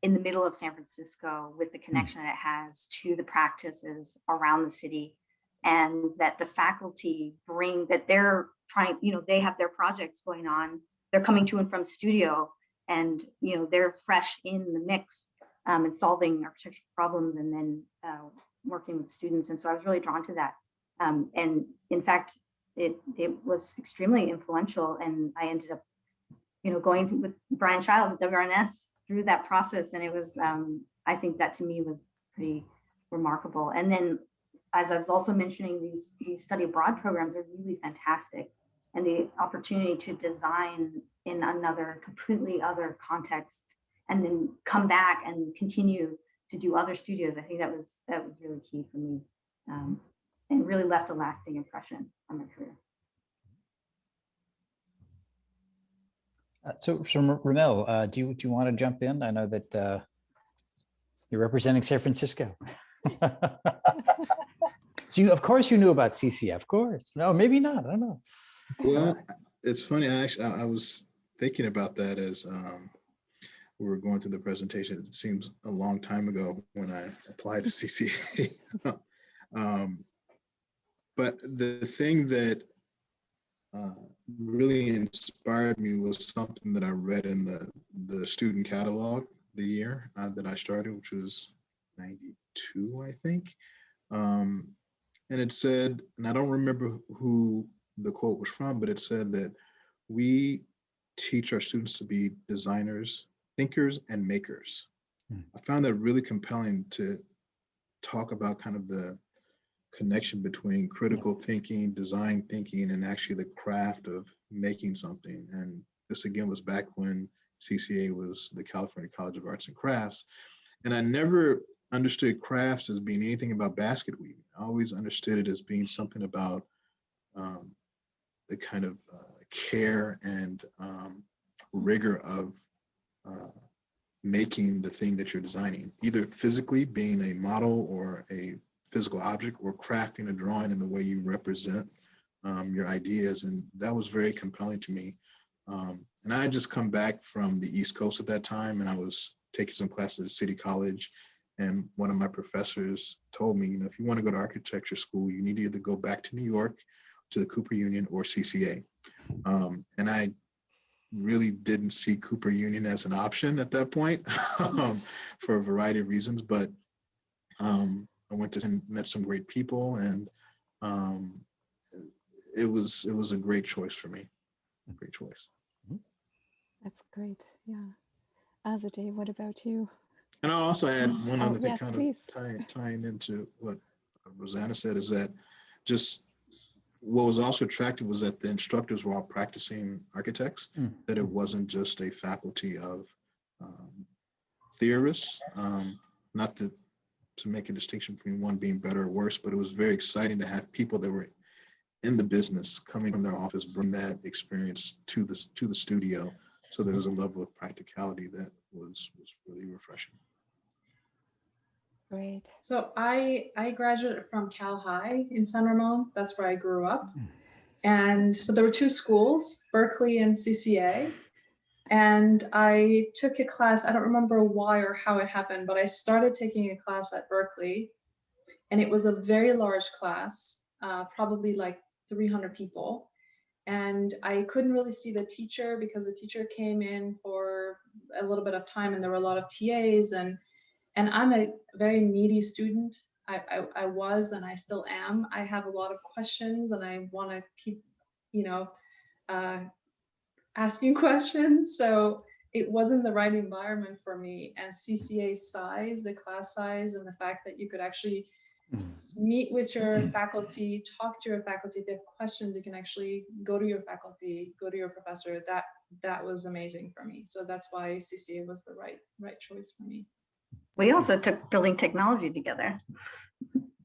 in the middle of San Francisco, with the connection it has to the practices around the city, and that the faculty bring that they're trying, they have their projects going on, they're coming to and from studio, and they're fresh in the mix and solving architectural problems, and then working with students. And so I was really drawn to that. And in fact, it was extremely influential, and I ended up going with Brian Shiles at WRNS through that process. And it was, I think that to me was pretty remarkable. And then, as I was also mentioning, these study abroad programs are really fantastic. And the opportunity to design in another completely other context, and then come back and continue to do other studios, I think that was really key for me, and really left a lasting impression on my career. So Ramel, do you want to jump in? I know that you're representing San Francisco. So of course you knew about CCA, of course. No, maybe not, I don't know. Well, it's funny. I was thinking about that as we were going through the presentation. It seems a long time ago when I applied to CCA. But the thing that really inspired me was something that I read in the student catalog the year that I started, which was 92, I think. And it said, and I don't remember who the quote was from, but it said that we teach our students to be designers, thinkers, and makers. I found that really compelling to talk about kind of the connection between critical thinking, design thinking, and actually the craft of making something. And this again was back when CCA was the California College of Arts and Crafts. And I never understood crafts as being anything about basket weaving. I always understood it as being something about the kind of care and rigor of making the thing that you're designing, either physically being a model or a physical object, or crafting a drawing in the way you represent your ideas. And that was very compelling to me. And I had just come back from the East Coast at that time, and I was taking some classes at City College. And one of my professors told me, you know, if you want to go to architecture school, you need to either go back to New York, to the Cooper Union, or CCA. And I really didn't see Cooper Union as an option at that point for a variety of reasons. But I went to and met some great people, and it was a great choice for me. Great choice. That's great. Yeah. Azadeh, what about you? And I also add one other thing, yes, kind please. of tying into what Rosanna said, is that just what was also attractive was that the instructors were all practicing architects, that it wasn't just a faculty of theorists, not that to make a distinction between one being better or worse, but it was very exciting to have people that were in the business coming from their office, bring that experience to the studio. So there was a level of practicality that was really refreshing. Great. So I graduated from Cal High in San Ramon. That's where I grew up. And so there were two schools, Berkeley and CCA. And I took a class, I don't remember why or how it happened, but I started taking a class at Berkeley. And it was a very large class, probably like 300 people. And I couldn't really see the teacher because the teacher came in for a little bit of time, and there were a lot of TAs, and I'm a very needy student. I was, and I still am. I have a lot of questions, and I want to keep, asking questions. So it wasn't the right environment for me. And CCA's size, the class size, and the fact that you could actually meet with your faculty, talk to your faculty. If you have questions, you can actually go to your faculty, go to your professor. That was amazing for me. So that's why CCA was the right choice for me. We also took building technology together.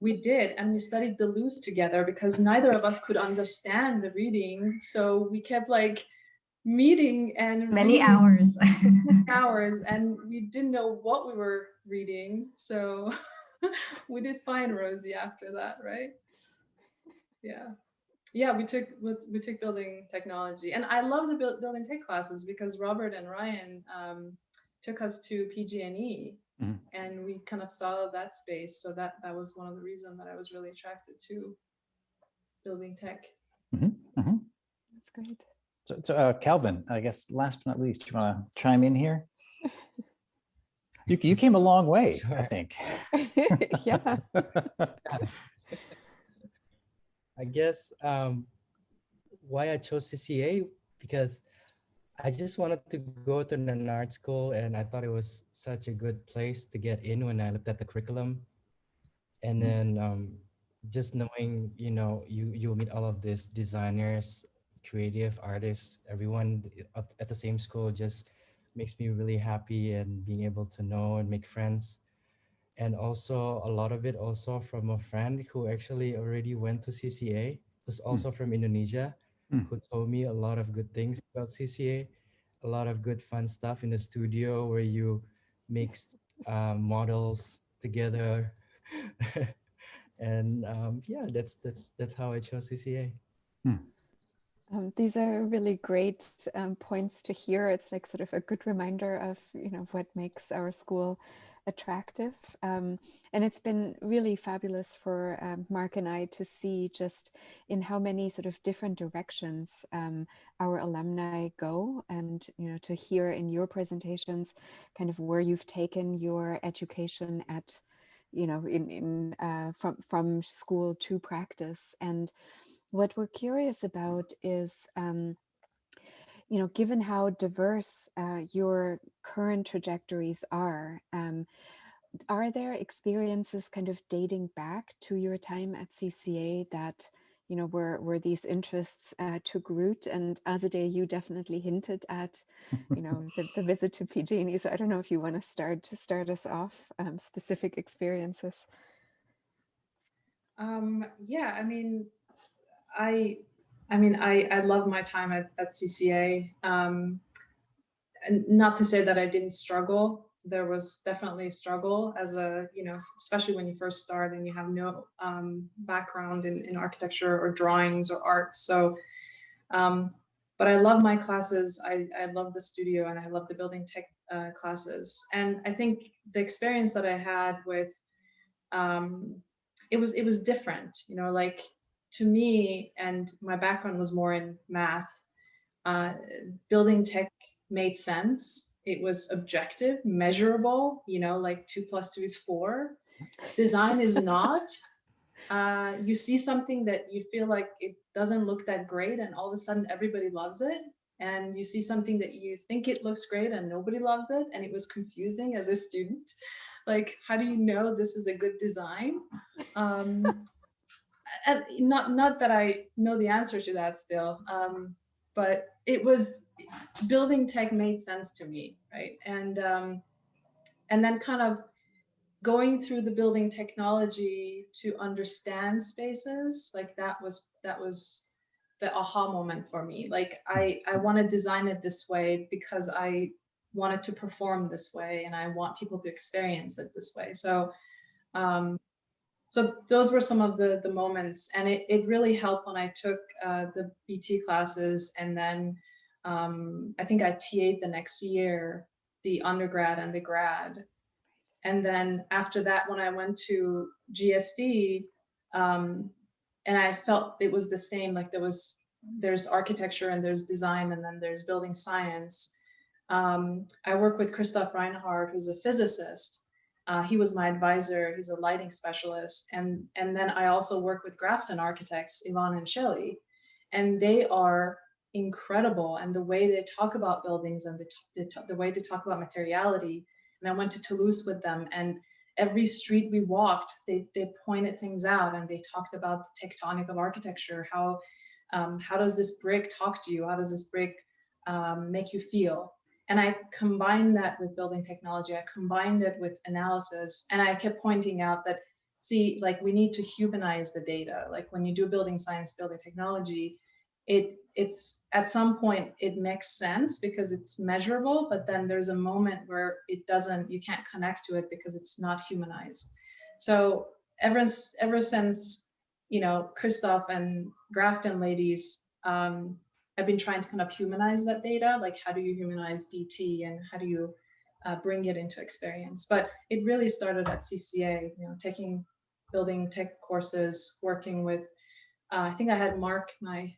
We did, and we studied Deleuze together because neither of us could understand the reading. So we kept like meeting and Many hours. hours, and we didn't know what we were reading. So we did fine, Rosie, after that, right? Yeah, we took building technology, and I love the building tech classes because Robert and Ryan took us to PG&E, and we kind of saw that space. So that was one of the reasons that I was really attracted to building tech. That's great. So Kelvin, I guess last but not least, you want to chime in here? You came a long way, Sure. I think. Yeah. I guess why I chose CCA, because I just wanted to go to an art school, and I thought it was such a good place to get in when I looked at the curriculum. And then just knowing, you'll meet all of these designers, creative artists, everyone at the same school just makes me really happy, and being able to know and make friends. And also a lot of it also from a friend who actually already went to CCA, who's also from Indonesia, who told me a lot of good things about CCA, a lot of good fun stuff in the studio where you make models together. And yeah, that's how I chose CCA. These are really great points to hear. It's like sort of a good reminder of what makes our school attractive. And it's been really fabulous for Mark and I to see just in how many sort of different directions our alumni go, and to hear in your presentations kind of where you've taken your education at, from school to practice. And what we're curious about is, given how diverse your current trajectories are there experiences kind of dating back to your time at CCA that, where these interests took root? And Azadeh, you definitely hinted at, the visit to PG&E. So I don't know if you want to start us off, specific experiences. Yeah, I love my time at CCA. And not to say that I didn't struggle. There was definitely a struggle as especially when you first start and you have no background in architecture or drawings or art. So, but I love my classes. I love the studio and I love the building tech classes. And I think the experience that I had with, it was different, like to me, and my background was more in math, building tech made sense. It was objective, measurable, like 2 + 2 is 4. Design is not. You see something that you feel like it doesn't look that great and all of a sudden everybody loves it. And you see something that you think it looks great and nobody loves it. And it was confusing as a student. Like, how do you know this is a good design? And not that I know the answer to that still, but it was, building tech made sense to me, right? And then kind of going through the building technology to understand spaces, like that was the aha moment for me. Like I want to design it this way because I wanted to perform this way and I want people to experience it this way. So so those were some of the moments, and it really helped when I took the BT classes, and then I think I TA'd the next year, the undergrad and the grad. And then after that, when I went to GSD, and I felt it was the same, like there's architecture and there's design and then there's building science. I work with Christoph Reinhardt, who's a physicist. He was my advisor. He's a lighting specialist. And then I also work with Grafton architects, Ivan and Shelley, and they are incredible. And the way they talk about buildings and the way they talk about materiality. And I went to Toulouse with them, and every street we walked, they pointed things out and they talked about the tectonic of architecture. How does this brick talk to you? How does this brick make you feel? And I combined that with building technology. I combined it with analysis. And I kept pointing out that, see, like we need to humanize the data. Like when you do building science, building technology, it's at some point it makes sense because it's measurable, but then there's a moment where it doesn't, you can't connect to it because it's not humanized. So ever since, Christoph and Grafton ladies, I've been trying to kind of humanize that data. Like, how do you humanize BT and how do you bring it into experience? But it really started at CCA, taking building tech courses, working with, I think I had Mark, my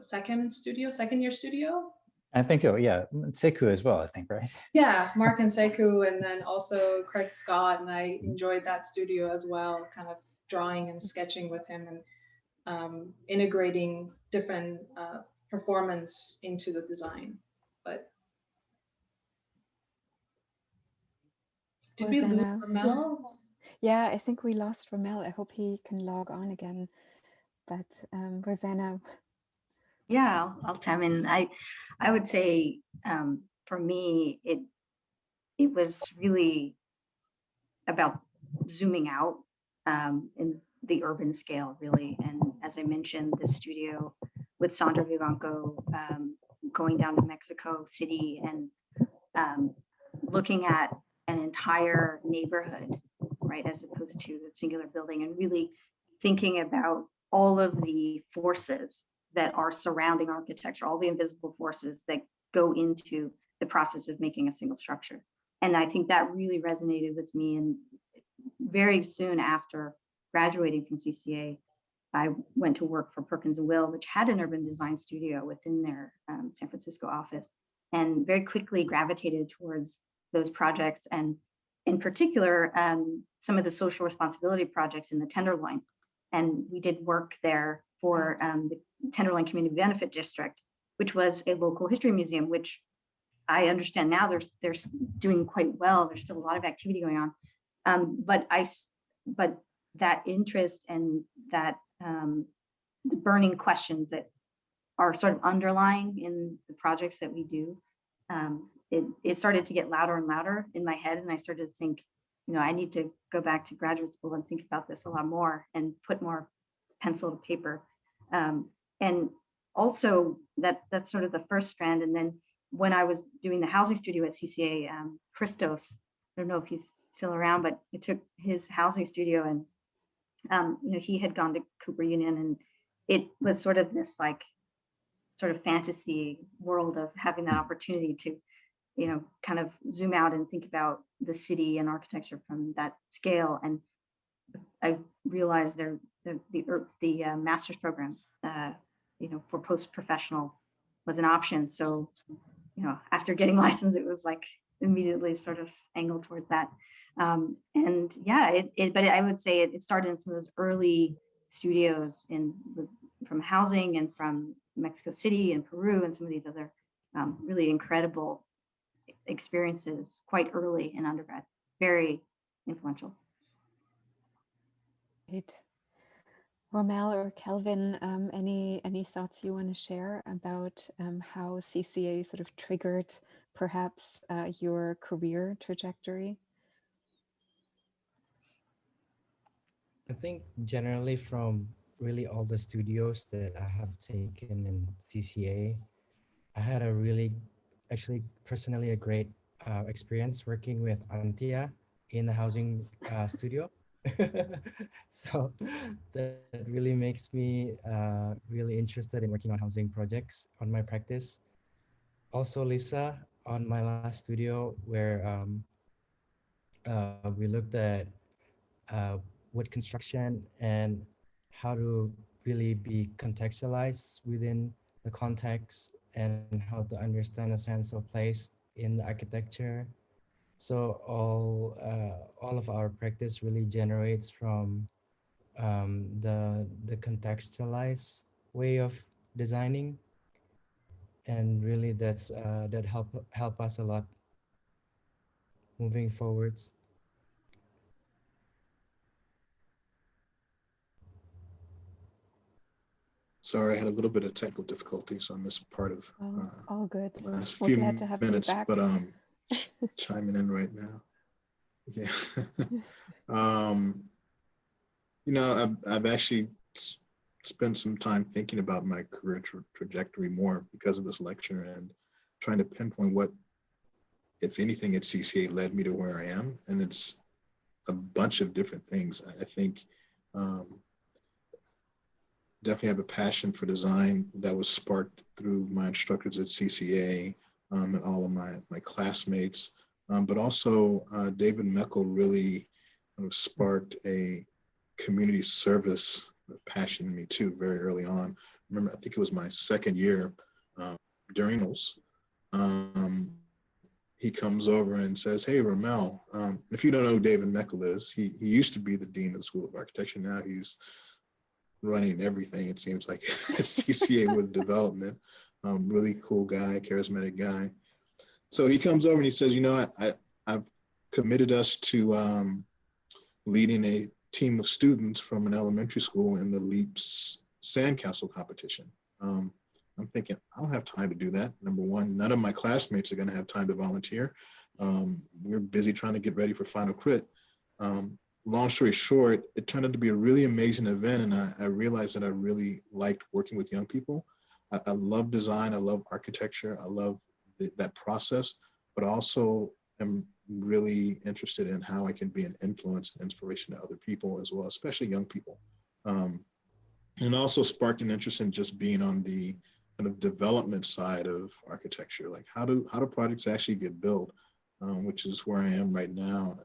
second year studio. I think so, yeah. Sekou as well, I think, right? Yeah, Mark and Sekou, and then also Craig Scott. And I enjoyed that studio as well, kind of drawing and sketching with him and integrating different performance into the design. But did we lose Ramel? Yeah, I think we lost Ramel. I hope he can log on again. But Rosanna. Yeah, I'll chime in. I would say for me, it was really about zooming out in the urban scale, really. And as I mentioned, the studio with Sandra Vivanco, going down to Mexico City and looking at an entire neighborhood, right, as opposed to a singular building, and really thinking about all of the forces that are surrounding architecture, all the invisible forces that go into the process of making a single structure. And I think that really resonated with me. And very soon after graduating from CCA, I went to work for Perkins & Will, which had an urban design studio within their San Francisco office, and very quickly gravitated towards those projects, and in particular, some of the social responsibility projects in the Tenderloin. And we did work there for the Tenderloin Community Benefit District, which was a local history museum, which I understand now they're doing quite well. There's still a lot of activity going on. But that interest and that burning questions that are sort of underlying in the projects that we do, it started to get louder and louder in my head. And I started to think, I need to go back to graduate school and think about this a lot more and put more pencil to paper. And also that's sort of the first strand. And then when I was doing the housing studio at CCA, Christos, I don't know if he's still around, but I took his housing studio, and he had gone to Cooper Union, and it was sort of this sort of fantasy world of having that opportunity to, kind of zoom out and think about the city and architecture from that scale. And I realized the master's program, for post-professional was an option. So, after getting licensed, it was like immediately sort of angled towards that. And yeah, but I would say it started in some of those early studios from housing and from Mexico City and Peru and some of these other really incredible experiences quite early in undergrad, very influential. Great. Romel or Kelvin, any thoughts you want to share about how CCA sort of triggered perhaps your career trajectory? I think generally from really all the studios that I have taken in CCA, I had a really, actually personally a great experience working with Antje in the housing studio. So that really makes me really interested in working on housing projects on my practice. Also Lisa on my last studio, where we looked at wood construction and how to really be contextualized within the context and how to understand a sense of place in the architecture. So all of our practice really generates from the contextualized way of designing, and really that help us a lot moving forwards. Sorry, I had a little bit of technical difficulty, so I missed part of all good. last We're few glad to have you minutes, back. but chiming in right now. Yeah. I've actually spent some time thinking about my career trajectory more because of this lecture, and trying to pinpoint what, if anything, at CCA led me to where I am. And it's a bunch of different things. I think definitely have a passion for design that was sparked through my instructors at CCA and all of my classmates. But also David Meckel really kind of sparked a community service passion in me too, very early on. Remember, I think it was my second year during those. He comes over and says, "Hey, Romel, if you don't know who David Meckel is, he used to be the dean of the School of Architecture. Now he's running everything, it seems like, at CCA with development. Really cool guy, charismatic guy." So he comes over and he says, I've committed us to leading a team of students from an elementary school in the LEAPS sandcastle competition. I'm thinking, I don't have time to do that. Number one, none of my classmates are going to have time to volunteer. We're busy trying to get ready for Final Crit. Long story short, it turned out to be a really amazing event, and I realized that I really liked working with young people. I love design, I love architecture, I love that process, but also am really interested in how I can be an influence and inspiration to other people as well, especially young people. And also sparked an interest in just being on the kind of development side of architecture. Like how do projects actually get built? which is where I am right now,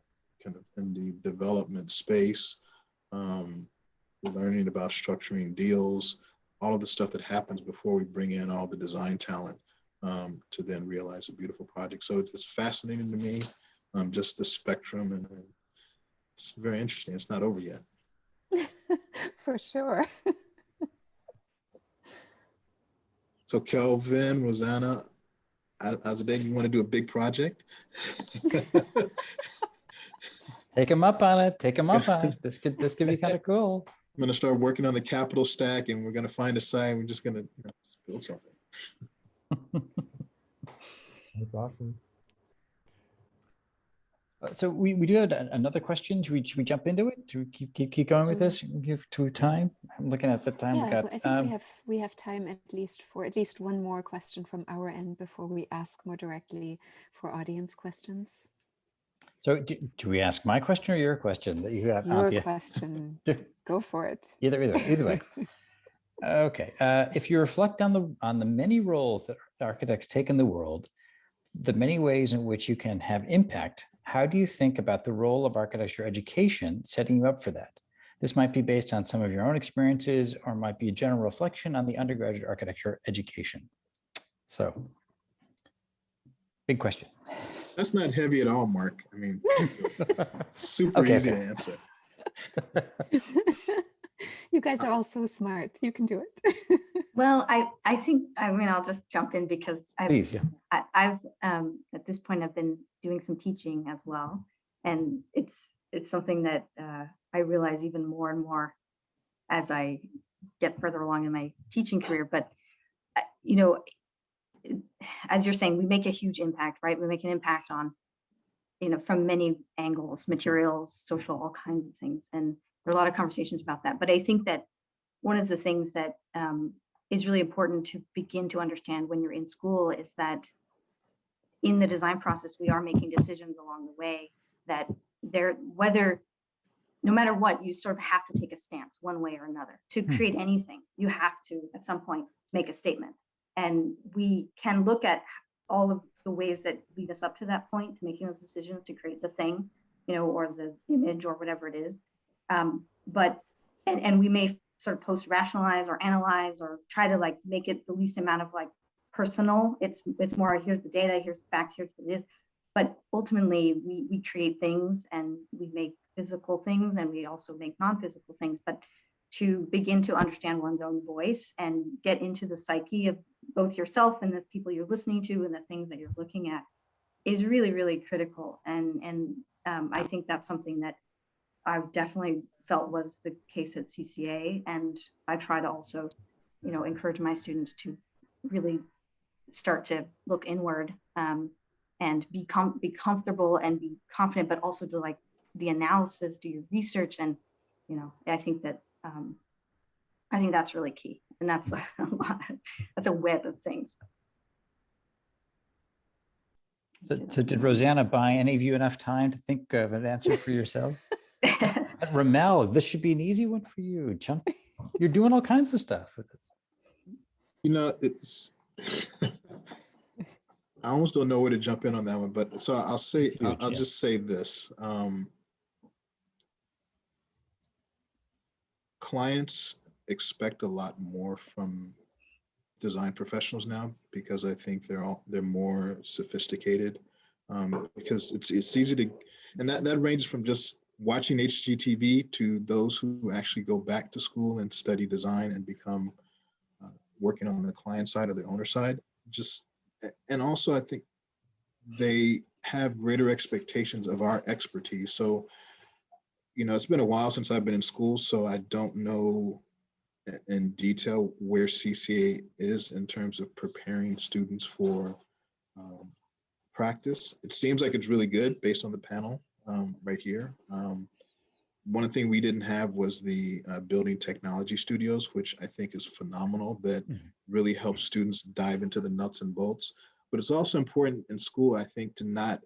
kind of in the development space, learning about structuring deals, all of the stuff that happens before we bring in all the design talent to then realize a beautiful project. So it's fascinating to me, just the spectrum, and it's very interesting. It's not over yet. For sure. So Kelvin, Rosanna, Azadeh, you want to do a big project? Take them up on it. Take them up on it. This could be kind of cool. I'm going to start working on the capital stack, and we're going to find a site, and we're just going to just build something. That's awesome. So we do have another question. Should we jump into it? Should we keep going with this? Give to time. I'm looking at the time. Yeah, we got. I think we have time at least one more question from our end before we ask more directly for audience questions. So do we ask my question or your question that you have? Your Antje? question. Go for it. Either way. Okay. If you reflect on the many roles that architects take in the world, the many ways in which you can have impact, how do you think about the role of architecture education setting you up for that? This might be based on some of your own experiences, or might be a general reflection on the undergraduate architecture education. So, big question. That's not heavy at all, Mark. I mean, super easy to answer. You guys are all so smart. You can do it. Well, I think, I'll just jump in because Please, yeah. I've at this point, I've been doing some teaching as well. And it's something that I realize even more and more as I get further along in my teaching career. But, as you're saying, we make a huge impact, right? We make an impact on, from many angles, materials, social, all kinds of things. And there are a lot of conversations about that. But I think that one of the things that is really important to begin to understand when you're in school is that in the design process, we are making decisions along the way that no matter what, you sort of have to take a stance one way or another. To create anything, you have to, at some point, make a statement. And we can look at all of the ways that lead us up to that point, to making those decisions to create the thing, or the image or whatever it is. But we may sort of post-rationalize or analyze or try to make it the least amount of personal. It's more, here's the data, here's the facts, here's what it is. But ultimately, we create things, and we make physical things, and we also make non-physical things. But to begin to understand one's own voice and get into the psyche of both yourself and the people you're listening to and the things that you're looking at is really, really critical. And I think that's something that I've definitely felt was the case at CCA. And I try to also, encourage my students to really start to look inward and be comfortable and be confident, but also to the analysis, do your research. And, I think that's really key. And that's that's a web of things. So did Rosanna buy any of you enough time to think of an answer for yourself? Ramel, this should be an easy one for you. You're doing all kinds of stuff with this. It's I almost don't know where to jump in on that one, but so I'll just say this. Clients expect a lot more from design professionals now, because I think they're more sophisticated, because it's easy to, and that ranges from just watching HGTV to those who actually go back to school and study design and become working on the client side or the owner side. And also I think they have greater expectations of our expertise. So, it's been a while since I've been in school, so I don't know in detail where CCA is in terms of preparing students for practice. It seems like it's really good based on the panel right here. One thing we didn't have was the building technology studios, which I think is phenomenal, that really helps students dive into the nuts and bolts. But it's also important in school, I think, to not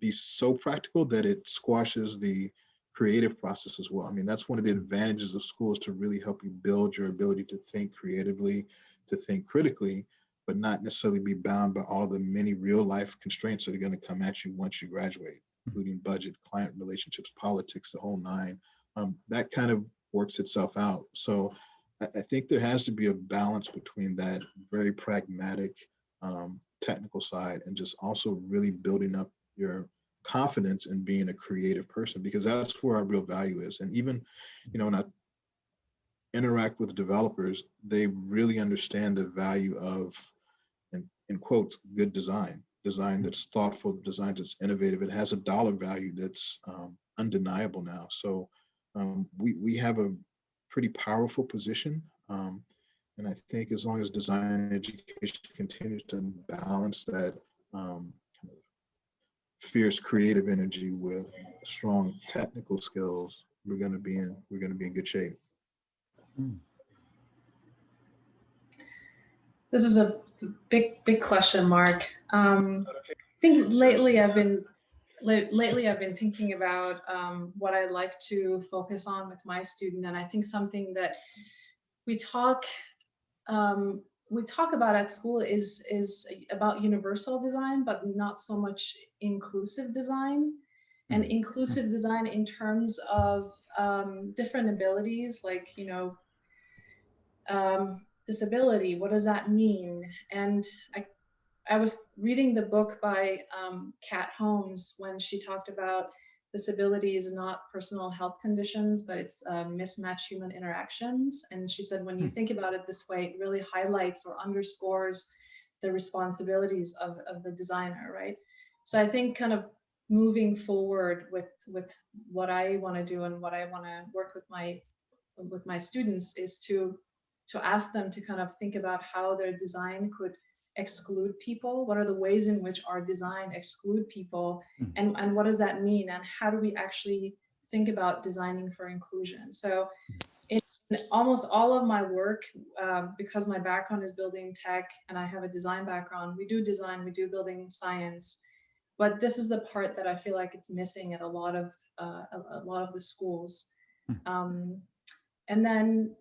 be so practical that it squashes the creative process as well. I mean, that's one of the advantages of school, is to really help you build your ability to think creatively, to think critically. but not necessarily be bound by all of the many real life constraints that are going to come at you once you graduate, including budget, client relationships, politics, the whole nine. That kind of works itself out. So I think there has to be a balance between that very pragmatic technical side and just also really building up your confidence in being a creative person, because that's where our real value is. And even, when I interact with developers, they really understand the value of, in quotes, good design that's thoughtful, design that's innovative. It has a dollar value that's undeniable now. So we have a pretty powerful position. And I think as long as design education continues to balance that kind of fierce creative energy with strong technical skills, we're going to be in good shape. This is a big question, Mark. I think lately I've been thinking about what I like to focus on with my student, and I think something that we talk about at school is about universal design, but not so much inclusive design. And inclusive design in terms of different abilities, like, disability. What does that mean? And I was reading the book by Kat Holmes when she talked about disability is not personal health conditions, but it's mismatched human interactions. And she said, when you think about it this way, it really highlights or underscores the responsibilities of the designer, right? So I think kind of moving forward with what I want to do and what I want to work with my students is to ask them to kind of think about how their design could exclude people. What are the ways in which our design exclude people, and what does that mean, and how do we actually think about designing for inclusion? So in almost all of my work, because my background is building tech and I have a design background, we do design, we do building science, but this is the part that I feel like it's missing at a lot of the schools. And then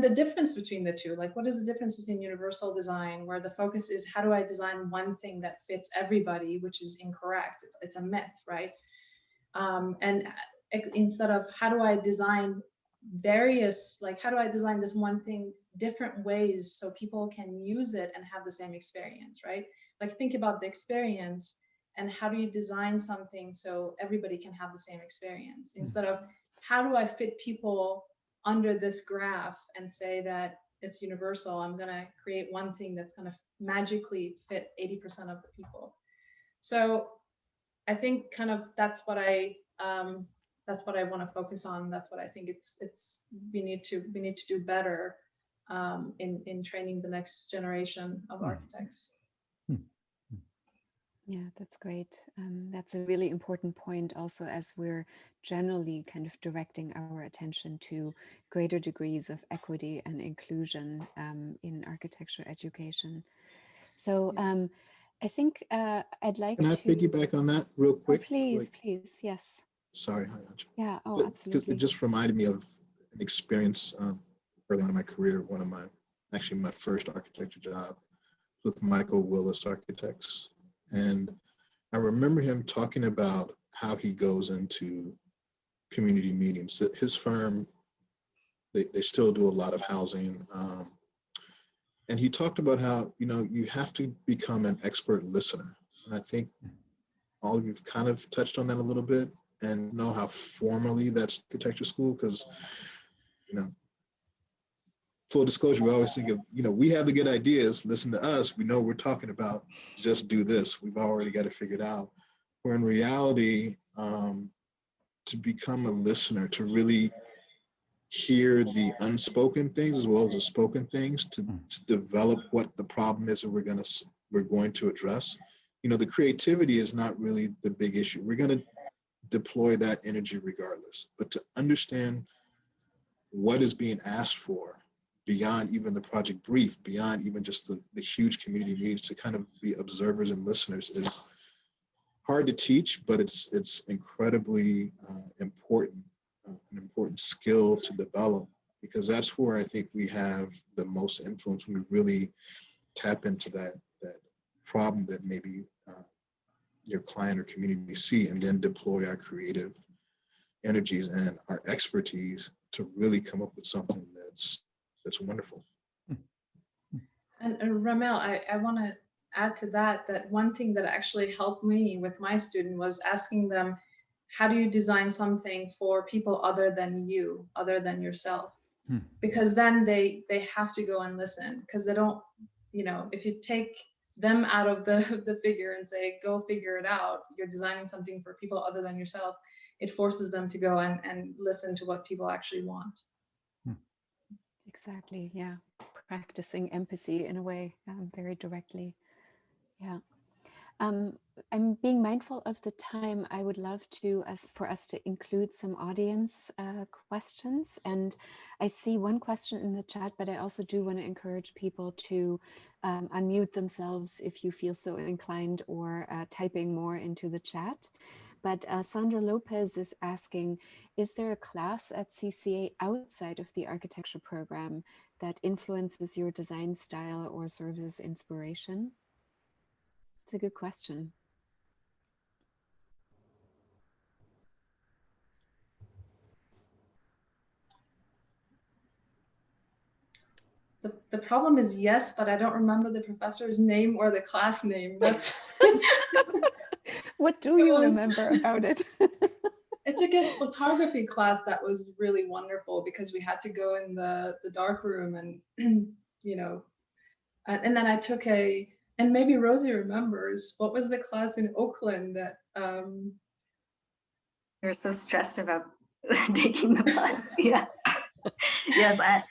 the difference between the two, like what is the difference between universal design, where the focus is how do I design one thing that fits everybody, which is incorrect. It's a myth, right? And instead of how do I design how do I design this one thing different ways so people can use it and have the same experience, right? Like think about the experience and how do you design something so everybody can have the same experience, instead of how do I fit people under this graph and say that it's universal. I'm going to create one thing that's going to magically fit 80% of the people. So I think kind of that's what I want to focus on. That's what I think we need to do better in training the next generation of architects. Yeah, that's great. That's a really important point also, as we're generally kind of directing our attention to greater degrees of equity and inclusion in architecture education. So I think I'd like to... Can I piggyback on that real quick? Oh, please, yes. Sorry, hi, Antje. Yeah, absolutely. It just reminded me of an experience early on in my career. My first architecture job with Michael Willis Architects. And I remember him talking about how he goes into community meetings. His firm, they still do a lot of housing. And he talked about how, you have to become an expert listener. And I think all of you've kind of touched on that a little bit, and know how formally that's architecture school, because, full disclosure, we always think of, we have the good ideas, listen to us, we know what we're talking about, just do this. We've already got it figured out. Where in reality, to become a listener, to really hear the unspoken things as well as the spoken things, to develop what the problem is that we're going to address. The creativity is not really the big issue. We're going to deploy that energy regardless, but to understand what is being asked for beyond even the project brief, beyond even just the huge community meetings, to kind of be observers and listeners is hard to teach, but it's incredibly important, an important skill to develop, because that's where I think we have the most influence, when we really tap into that problem that maybe your client or community see, and then deploy our creative energies and our expertise to really come up with something that's wonderful. And Ramel, I want to add to that one thing that actually helped me with my student was asking them, how do you design something for people other than you, other than yourself? Because then they have to go and listen, because they don't, if you take them out of the figure and say, go figure it out, you're designing something for people other than yourself, it forces them to go and listen to what people actually want. Exactly, yeah. Practicing empathy in a way, very directly. Yeah. I'm being mindful of the time. I would love for us to include some audience questions. And I see one question in the chat, but I also do want to encourage people to unmute themselves if you feel so inclined, or typing more into the chat. But Sandra Lopez is asking, is there a class at CCA outside of the architecture program that influences your design style or serves as inspiration? It's a good question. The problem is yes, but I don't remember the professor's name or the class name. That's What do you remember about it? I took a photography class that was really wonderful, because we had to go in the dark room and and then I took and maybe Rosie remembers, what was the class in Oakland that You're so stressed about taking the bus. Yeah. Yes. I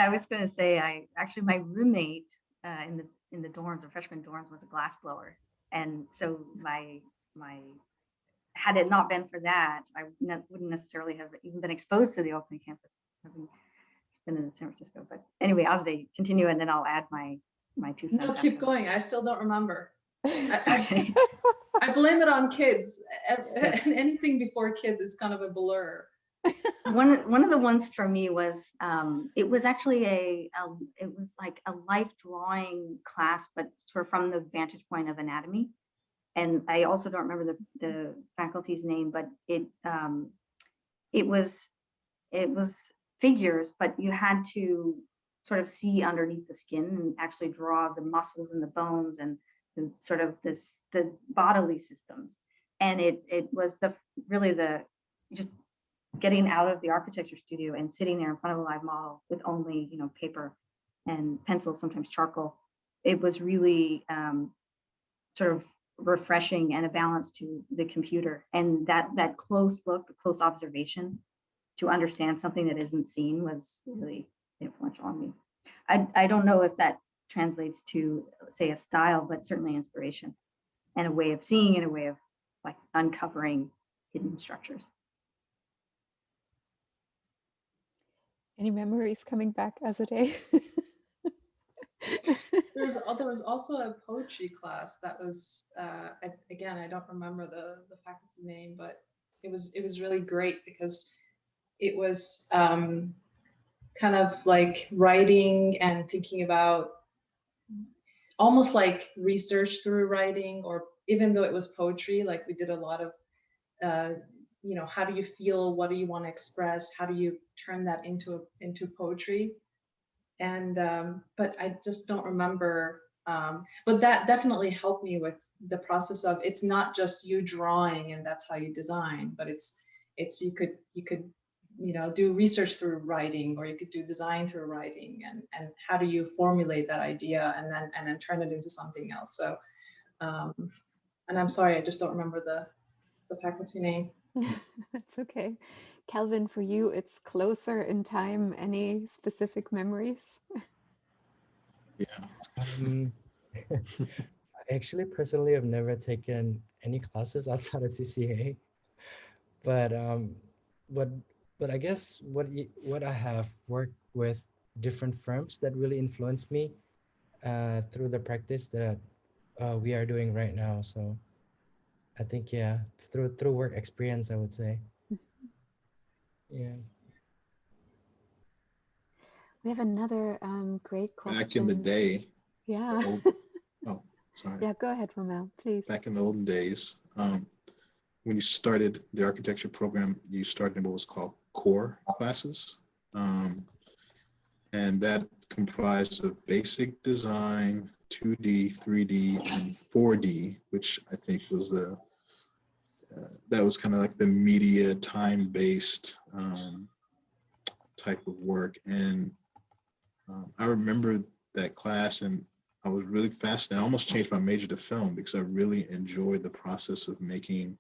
was going to say, my roommate in the dorms, the freshman dorms, was a glass blower, and so my had it not been for that, I wouldn't necessarily have even been exposed to the Oakland campus, having been in San Francisco. But anyway, I'll continue, and then I'll add my 2 cents. No, keep going. I still don't remember. Okay. I blame it on kids. Anything before kids is kind of a blur. One of the ones for me was it was actually it was like a life drawing class, but sort of from the vantage point of anatomy. And I also don't remember the faculty's name, but it was figures, but you had to sort of see underneath the skin and actually draw the muscles and the bones and the sort of the bodily systems. And it was really just getting out of the architecture studio and sitting there in front of a live model with only paper and pencil, sometimes charcoal. It was really sort of refreshing and a balance to the computer, and that close look, the close observation to understand something that isn't seen was really influential on me. I don't know if that translates to, say, a style, but certainly inspiration and a way of seeing and a way of like uncovering hidden structures. Any memories coming back as a day? There was also a poetry class that was again, I don't remember the faculty name, but it was really great, because it was kind of like writing and thinking about almost like research through writing, or even though it was poetry, like we did a lot of how do you feel, what do you want to express, how do you turn that into poetry. And but I just don't remember, but that definitely helped me with the process of, it's not just you drawing and that's how you design, but it's you could do research through writing, or you could do design through writing, and how do you formulate that idea and then turn it into something else. So and I'm sorry, I just don't remember the faculty name. That's okay. Kelvin, for you, it's closer in time. Any specific memories? Yeah. I actually personally have never taken any classes outside of CCA, but I guess what I have worked with different firms that really influenced me through the practice that we are doing right now. So I think, yeah, through work experience, I would say. Yeah. We have another great question. Back in the day, Yeah. Oh, sorry. Yeah, go ahead, Romel, please. Back in the olden days, when you started the architecture program, you started in what was called core classes. And that comprised of basic design, 2D, 3D, and 4D, which I think was that was kind of like the media time-based type of work. And I remember that class, and I was really fascinated. I almost changed my major to film because I really enjoyed the process of making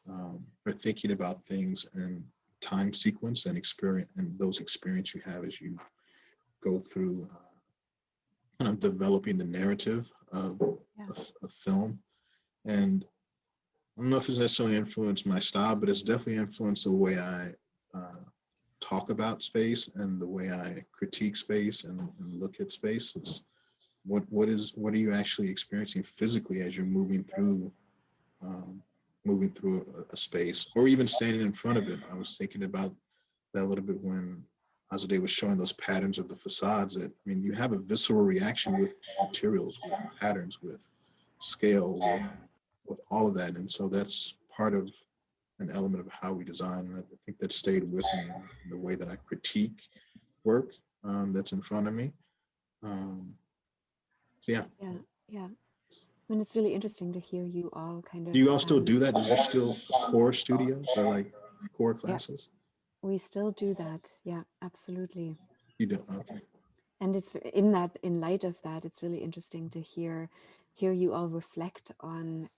or thinking about things and time sequence and experience, and those experiences you have as you go through kind of developing the narrative of a film. And I don't know if it's necessarily influenced my style, but it's definitely influenced the way I talk about space and the way I critique space and look at space. It's what are you actually experiencing physically as you're moving through a space, or even standing in front of it. I was thinking about that a little bit when Azadeh was showing those patterns of the facades. That, I mean, you have a visceral reaction with materials, with patterns, with scale, with all of that. And so that's part of an element of how we design. And I think that stayed with me in the way that I critique work that's in front of me. So yeah. Yeah. I mean, it's really interesting to hear you all kind of. Do you all still do that? Is there still core studios or like core classes? Yeah, we still do that. Yeah, absolutely. You do? Okay. And it's in light of that, it's really interesting to hear you all reflect on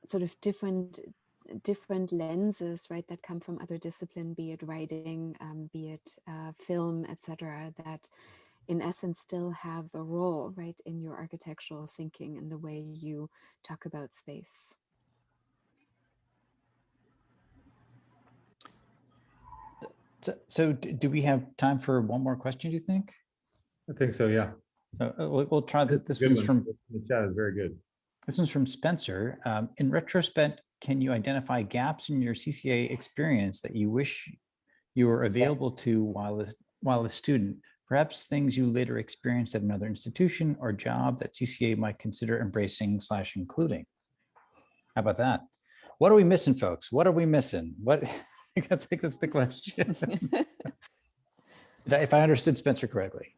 sort of different lenses, right, that come from other discipline, be it writing, be it film, etc., that in essence still have a role, right, in your architectural thinking and the way you talk about space. So do we have time for one more question, do you think? I think so, yeah. So we'll try that. This one's from the chat is very good. This one's from Spencer. In retrospect, can you identify gaps in your CCA experience that you wish you were available to while a student? Perhaps things you later experienced at another institution or job that CCA might consider embracing/including. How about that? What are we missing, folks? What are we missing? What? I think that's the question. If I understood Spencer correctly.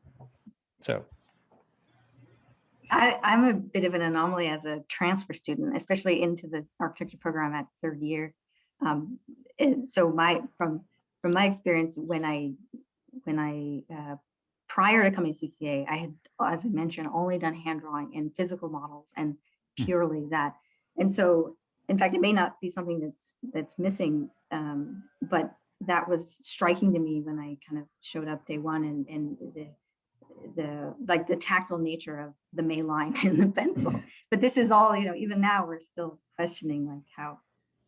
So. I'm a bit of an anomaly as a transfer student, especially into the architecture program at third year. So from my experience, when I prior to coming to CCA, I had, as I mentioned, only done hand drawing and physical models and purely that. And so, in fact, it may not be something that's missing, but that was striking to me when I kind of showed up day one, and the tactile nature of the May line and the pencil. But this is all, even now we're still questioning like how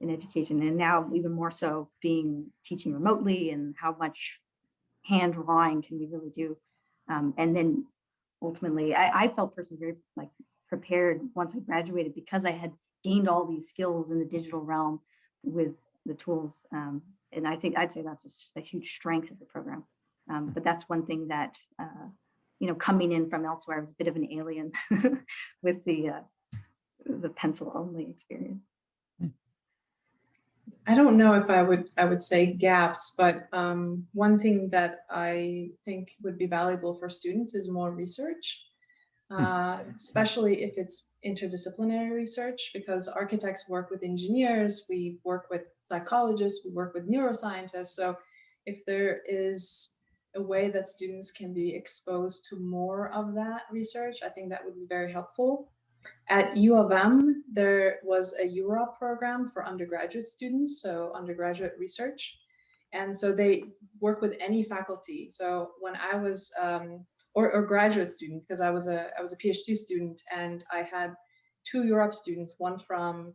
in education, and now even more so teaching remotely, and how much hand drawing can we really do. And then ultimately I felt personally very like prepared once I graduated, because I had gained all these skills in the digital realm with the tools. And I think I'd say that's a huge strength of the program. But that's one thing that, coming in from elsewhere, I was a bit of an alien with the pencil only experience. I don't know if I would say gaps, but one thing that I think would be valuable for students is more research, especially if it's interdisciplinary research, because architects work with engineers, we work with psychologists, we work with neuroscientists. So if there is a way that students can be exposed to more of that research, I think that would be very helpful. At U of M, there was a UROP program for undergraduate students, so undergraduate research. And so they work with any faculty. So when I was, or graduate student, because I was a PhD student, and I had 2 UROP students, one from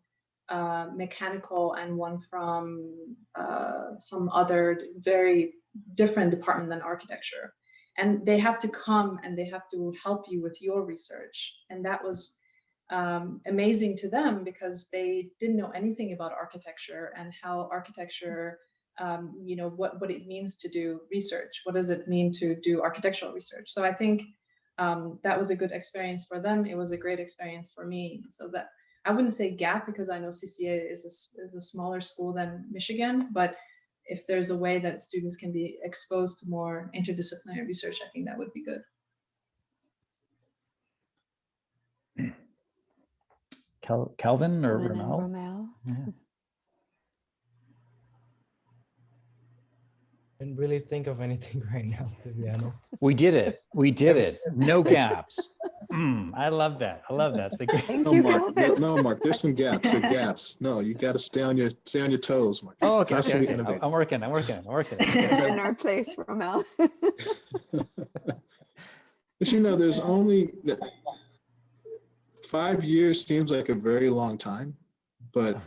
mechanical and one from some other very different department than architecture. And they have to come and they have to help you with your research. And that was amazing to them, because they didn't know anything about architecture and how architecture, what it means to do research. What does it mean to do architectural research? So I think that was a good experience for them. It was a great experience for me. So that I wouldn't say gap, because I know CCA is a smaller school than Michigan, but if there's a way that students can be exposed to more interdisciplinary research, I think that would be good. Kelvin or Kelvin and Ramel? Romel. Yeah. I didn't really think of anything right now, to be honest. We did it. We did it. No gaps. I love that. I love that. It's a great. Thank No, you, Mark. Kelvin. No, Mark. There's some gaps. There are gaps. No, you got to stay on your toes, Mark. Oh, okay. Constantly Okay. innovate. I'm working. Okay, You're so- in our place, Romel. But you know, there's only 5 years seems like a very long time, but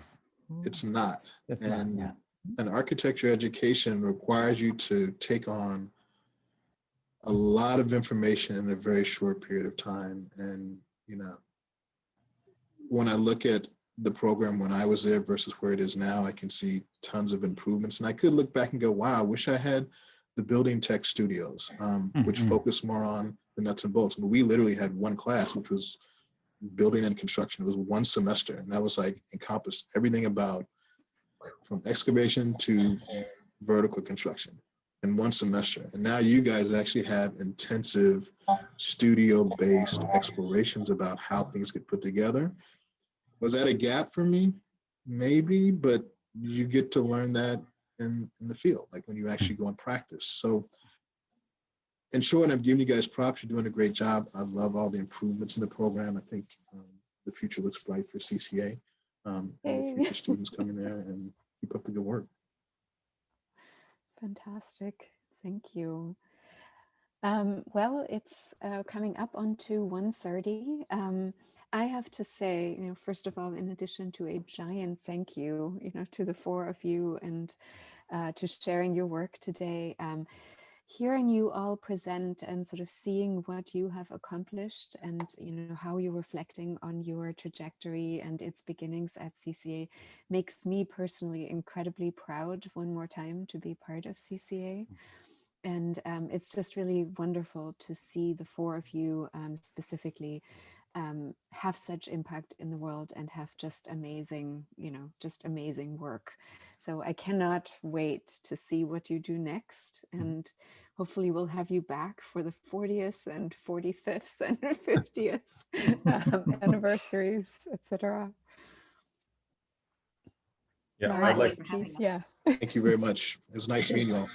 it's not. It's not, And yeah. an architecture education requires you to take on a lot of information in a very short period of time. And, you know, when I look at the program when I was there versus where it is now, I can see tons of improvements. And I could look back and go, wow, I wish I had the building tech studios, which focus more on the nuts and bolts. And we literally had one class, which was building and construction. It was one semester, and that was like encompassed everything about from excavation to vertical construction in one semester. And now you guys actually have intensive studio-based explorations about how things get put together. Was that a gap for me? Maybe, but you get to learn that in the field, like when you actually go and practice. So in short, I'm giving you guys props. You're doing a great job. I love all the improvements in the program. I think the future looks bright for CCA and the future students coming there, and keep up the good work. Fantastic. Thank you. Well, it's coming up onto 1:30. I have to say, first of all, in addition to a giant thank you, to the four of you and to sharing your work today, hearing you all present and sort of seeing what you have accomplished and how you're reflecting on your trajectory and its beginnings at CCA makes me personally incredibly proud one more time to be part of CCA. And it's just really wonderful to see the four of you specifically have such impact in the world and have just amazing, just amazing work. So I cannot wait to see what you do next. And hopefully we'll have you back for the 40th and 45th and 50th anniversaries, etc. Yeah, Mark, I'd like please, yeah. Thank you very much. It was nice meeting you all.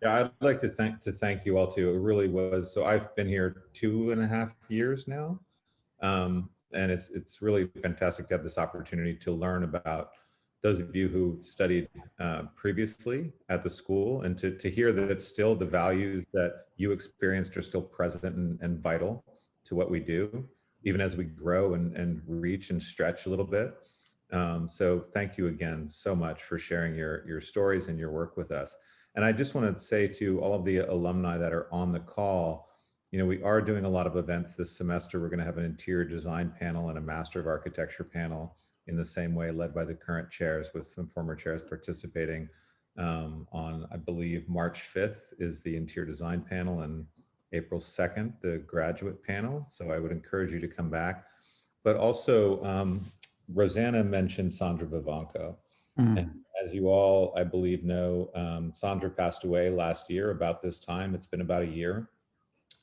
Yeah, I'd like to thank you all too. It really was. So I've been here 2.5 years now, and it's really fantastic to have this opportunity to learn about those of you who studied previously at the school, and to hear that still the values that you experienced are still present and vital to what we do, even as we grow and reach and stretch a little bit. So thank you again so much for sharing your stories and your work with us. And I just want to say to all of the alumni that are on the call, we are doing a lot of events this semester. We're going to have an interior design panel and a Master of Architecture panel in the same way, led by the current chairs, with some former chairs participating on, I believe, March 5th is the interior design panel, and April 2nd, the graduate panel. So I would encourage you to come back. But also, Rosanna mentioned Sandra Vivanco. And as you all, I believe, know, Sandra passed away last year about this time. It's been about a year.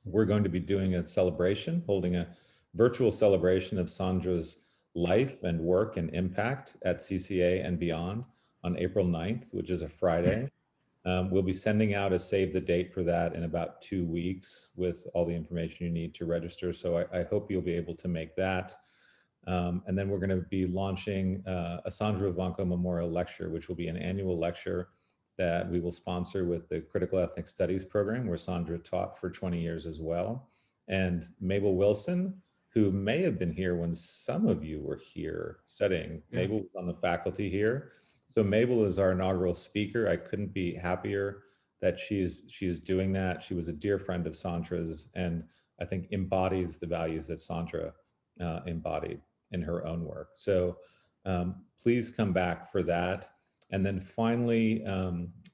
We're going to be doing a celebration, holding a virtual celebration of Sandra's life and work and impact at CCA and beyond on April 9th, which is a Friday. We'll be sending out a save the date for that in about 2 weeks with all the information you need to register. So I hope you'll be able to make that. And then we're going to be launching a Sandra Vivanco Memorial Lecture, which will be an annual lecture that we will sponsor with the Critical Ethnic Studies program, where Sandra taught for 20 years as well. And Mabel Wilson, who may have been here when some of you were here studying. Yeah. Mabel was on the faculty here. So Mabel is our inaugural speaker. I couldn't be happier that she's doing that. She was a dear friend of Sandra's, and I think embodies the values that Sandra embodied in her own work. So please come back for that. And then finally,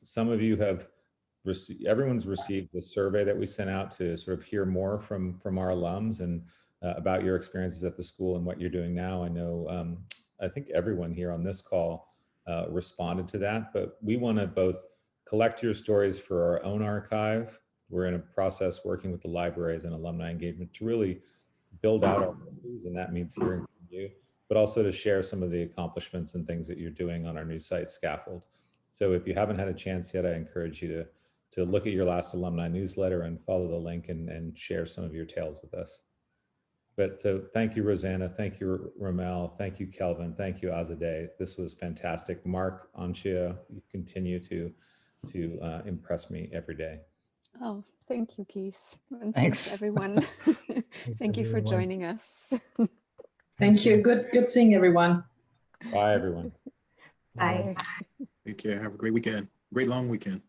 some of you have everyone's received the survey that we sent out to sort of hear more from our alums and about your experiences at the school and what you're doing now. I know, I think everyone here on this call responded to that, but we want to both collect your stories for our own archive. We're in a process working with the libraries and alumni engagement to really build out our histories, and that means hearing from you, but also to share some of the accomplishments and things that you're doing on our new site, Scaffold. So if you haven't had a chance yet, I encourage you to look at your last alumni newsletter and follow the link and share some of your tales with us. But so thank you, Rosanna. Thank you, Ramel. Thank you, Kelvin. Thank you, Azadeh. This was fantastic. Mark, Antje, you continue to impress me every day. Oh, thank you, Keith. And Thanks. thanks, everyone. Thank you for everyone. joining us. Thank you. Good seeing everyone. Bye, everyone. Bye. Take care. Have a great weekend. Great long weekend.